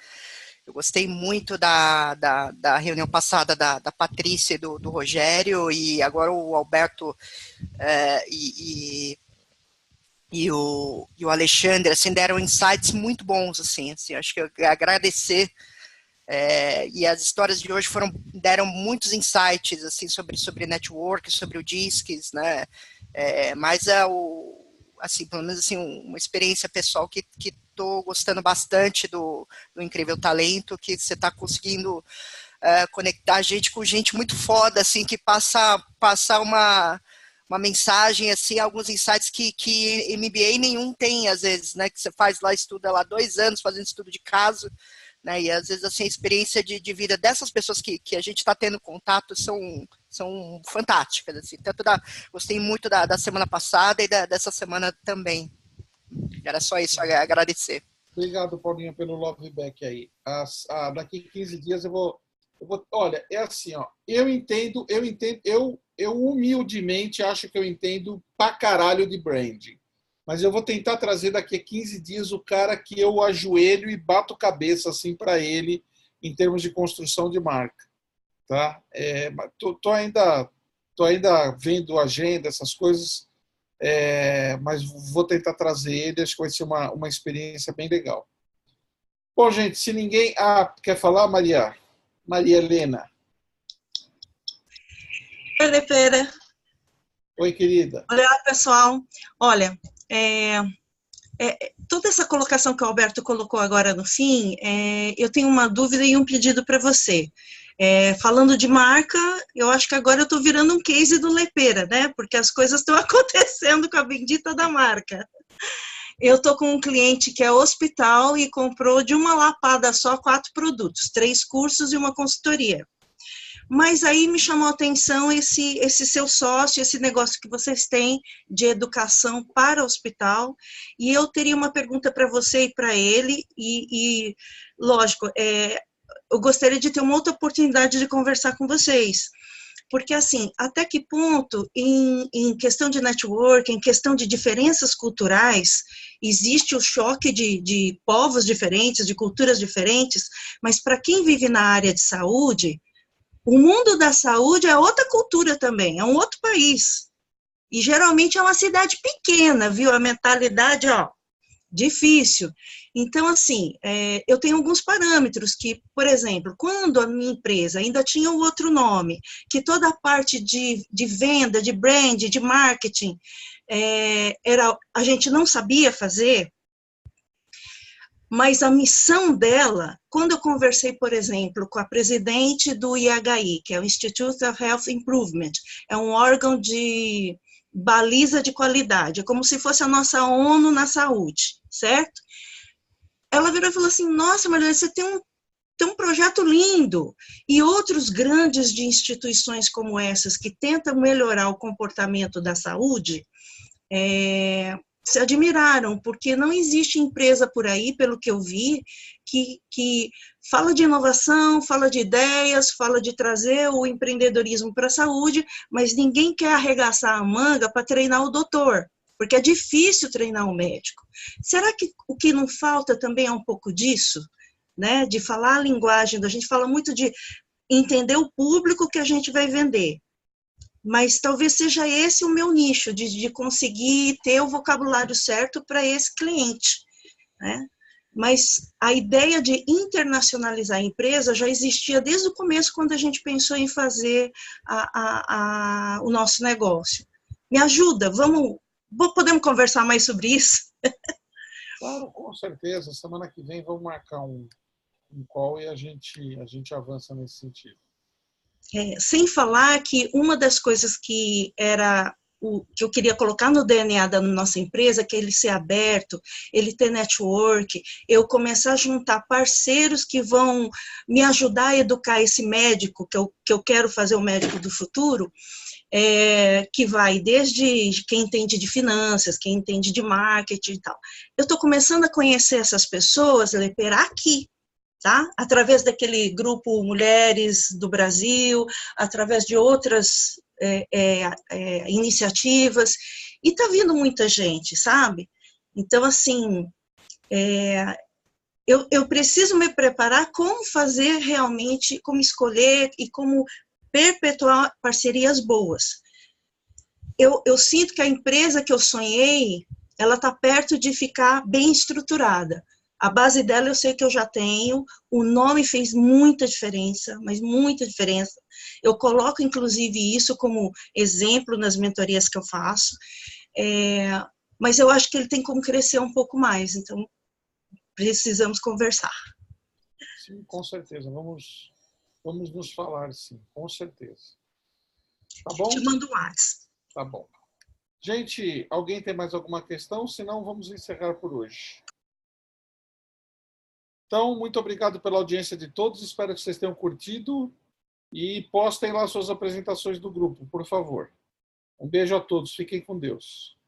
gostei muito da reunião passada da Patrícia e do Rogério, e agora o Alberto e o Alexandre, assim, deram insights muito bons, assim, acho que eu agradecer, e as histórias de hoje deram muitos insights, assim, sobre network, sobre o DISCs, né, mas assim, pelo menos, assim, uma experiência pessoal que estou gostando bastante do Incrível Talento, que você está conseguindo conectar a gente com gente muito foda, assim, que passa uma mensagem, assim, alguns insights que MBA nenhum tem, às vezes, né, que você faz lá, estuda lá 2 anos fazendo estudo de caso, né, e às vezes, assim, a experiência de vida dessas pessoas que a gente está tendo contato são fantásticas, assim, gostei muito da semana passada e dessa semana também. Era só isso, agradecer. Obrigado, Paulinho, pelo love back aí. Daqui 15 dias eu vou... Olha, é assim, ó, eu humildemente acho que eu entendo pra caralho de branding. mas eu vou tentar trazer daqui a 15 dias o cara que eu ajoelho e bato cabeça assim para ele em termos de construção de marca. Tá? Tô ainda vendo agenda, essas coisas, mas vou tentar trazer ele, acho que vai ser uma experiência bem legal. Bom, gente, se ninguém... quer falar, Maria? Maria Helena. Oi, Pera. Oi, querida. Olá, pessoal. Olha, toda essa colocação que o Alberto colocou agora no fim, eu tenho uma dúvida e um pedido para você. Falando de marca, eu acho que agora eu estou virando um case do Lepera, né? Porque as coisas estão acontecendo com a bendita da marca. Eu estou com um cliente que é hospital e comprou de uma lapada só 4 produtos, 3 cursos e uma consultoria. Mas aí me chamou a atenção esse seu sócio, esse negócio que vocês têm de educação para hospital, e eu teria uma pergunta para você e para ele, e lógico, eu gostaria de ter uma outra oportunidade de conversar com vocês, porque assim, até que ponto, em questão de network, em questão de diferenças culturais, existe o choque de povos diferentes, de culturas diferentes, mas para quem vive na área de saúde, o mundo da saúde é outra cultura também, é um outro país. E geralmente é uma cidade pequena, viu? A mentalidade, difícil. Então, assim, eu tenho alguns parâmetros que, por exemplo, quando a minha empresa ainda tinha um outro nome, que toda a parte de venda, de brand, de marketing, a gente não sabia fazer, mas a missão dela, quando eu conversei, por exemplo, com a presidente do IHI, que é o Institute of Health Improvement, é um órgão de baliza de qualidade, é como se fosse a nossa ONU na saúde, certo? Ela virou e falou assim, nossa, Maria, você tem um projeto lindo, e outros grandes de instituições como essas, que tentam melhorar o comportamento da saúde, se admiraram, porque não existe empresa por aí, pelo que eu vi, que fala de inovação, fala de ideias, fala de trazer o empreendedorismo para a saúde, mas ninguém quer arregaçar a manga para treinar o doutor, porque é difícil treinar um médico. Será que o que não falta também é um pouco disso? Né? De falar a linguagem, a gente fala muito de entender o público que a gente vai vender. Mas talvez seja esse o meu nicho, de conseguir ter o vocabulário certo para esse cliente, né? Mas a ideia de internacionalizar a empresa já existia desde o começo, quando a gente pensou em fazer o nosso negócio. Me ajuda, podemos conversar mais sobre isso? Claro, com certeza. Semana que vem vamos marcar um call e a gente avança nesse sentido. Sem falar que uma das coisas que que eu queria colocar no DNA da nossa empresa, que é ele ser aberto, ele ter network, eu começar a juntar parceiros que vão me ajudar a educar esse médico, que eu quero fazer o médico do futuro, que vai desde quem entende de finanças, quem entende de marketing e tal. Eu estou começando a conhecer essas pessoas, Lepera, aqui. Tá? Através daquele grupo Mulheres do Brasil, através de outras iniciativas, e está vindo muita gente, sabe? Então, assim, eu preciso me preparar como fazer realmente, como escolher e como perpetuar parcerias boas. Eu sinto que a empresa que eu sonhei, ela está perto de ficar bem estruturada. A base dela eu sei que eu já tenho, o nome fez muita diferença, mas muita diferença. Eu coloco, inclusive, isso como exemplo nas mentorias que eu faço, mas eu acho que ele tem como crescer um pouco mais, então precisamos conversar. Sim, com certeza, vamos nos falar, sim, com certeza. Tá bom? Te mando um WhatsApp. Tá bom. Gente, alguém tem mais alguma questão? Senão, vamos encerrar por hoje. Então, muito obrigado pela audiência de todos, espero que vocês tenham curtido e postem lá suas apresentações do grupo, por favor. Um beijo a todos, fiquem com Deus.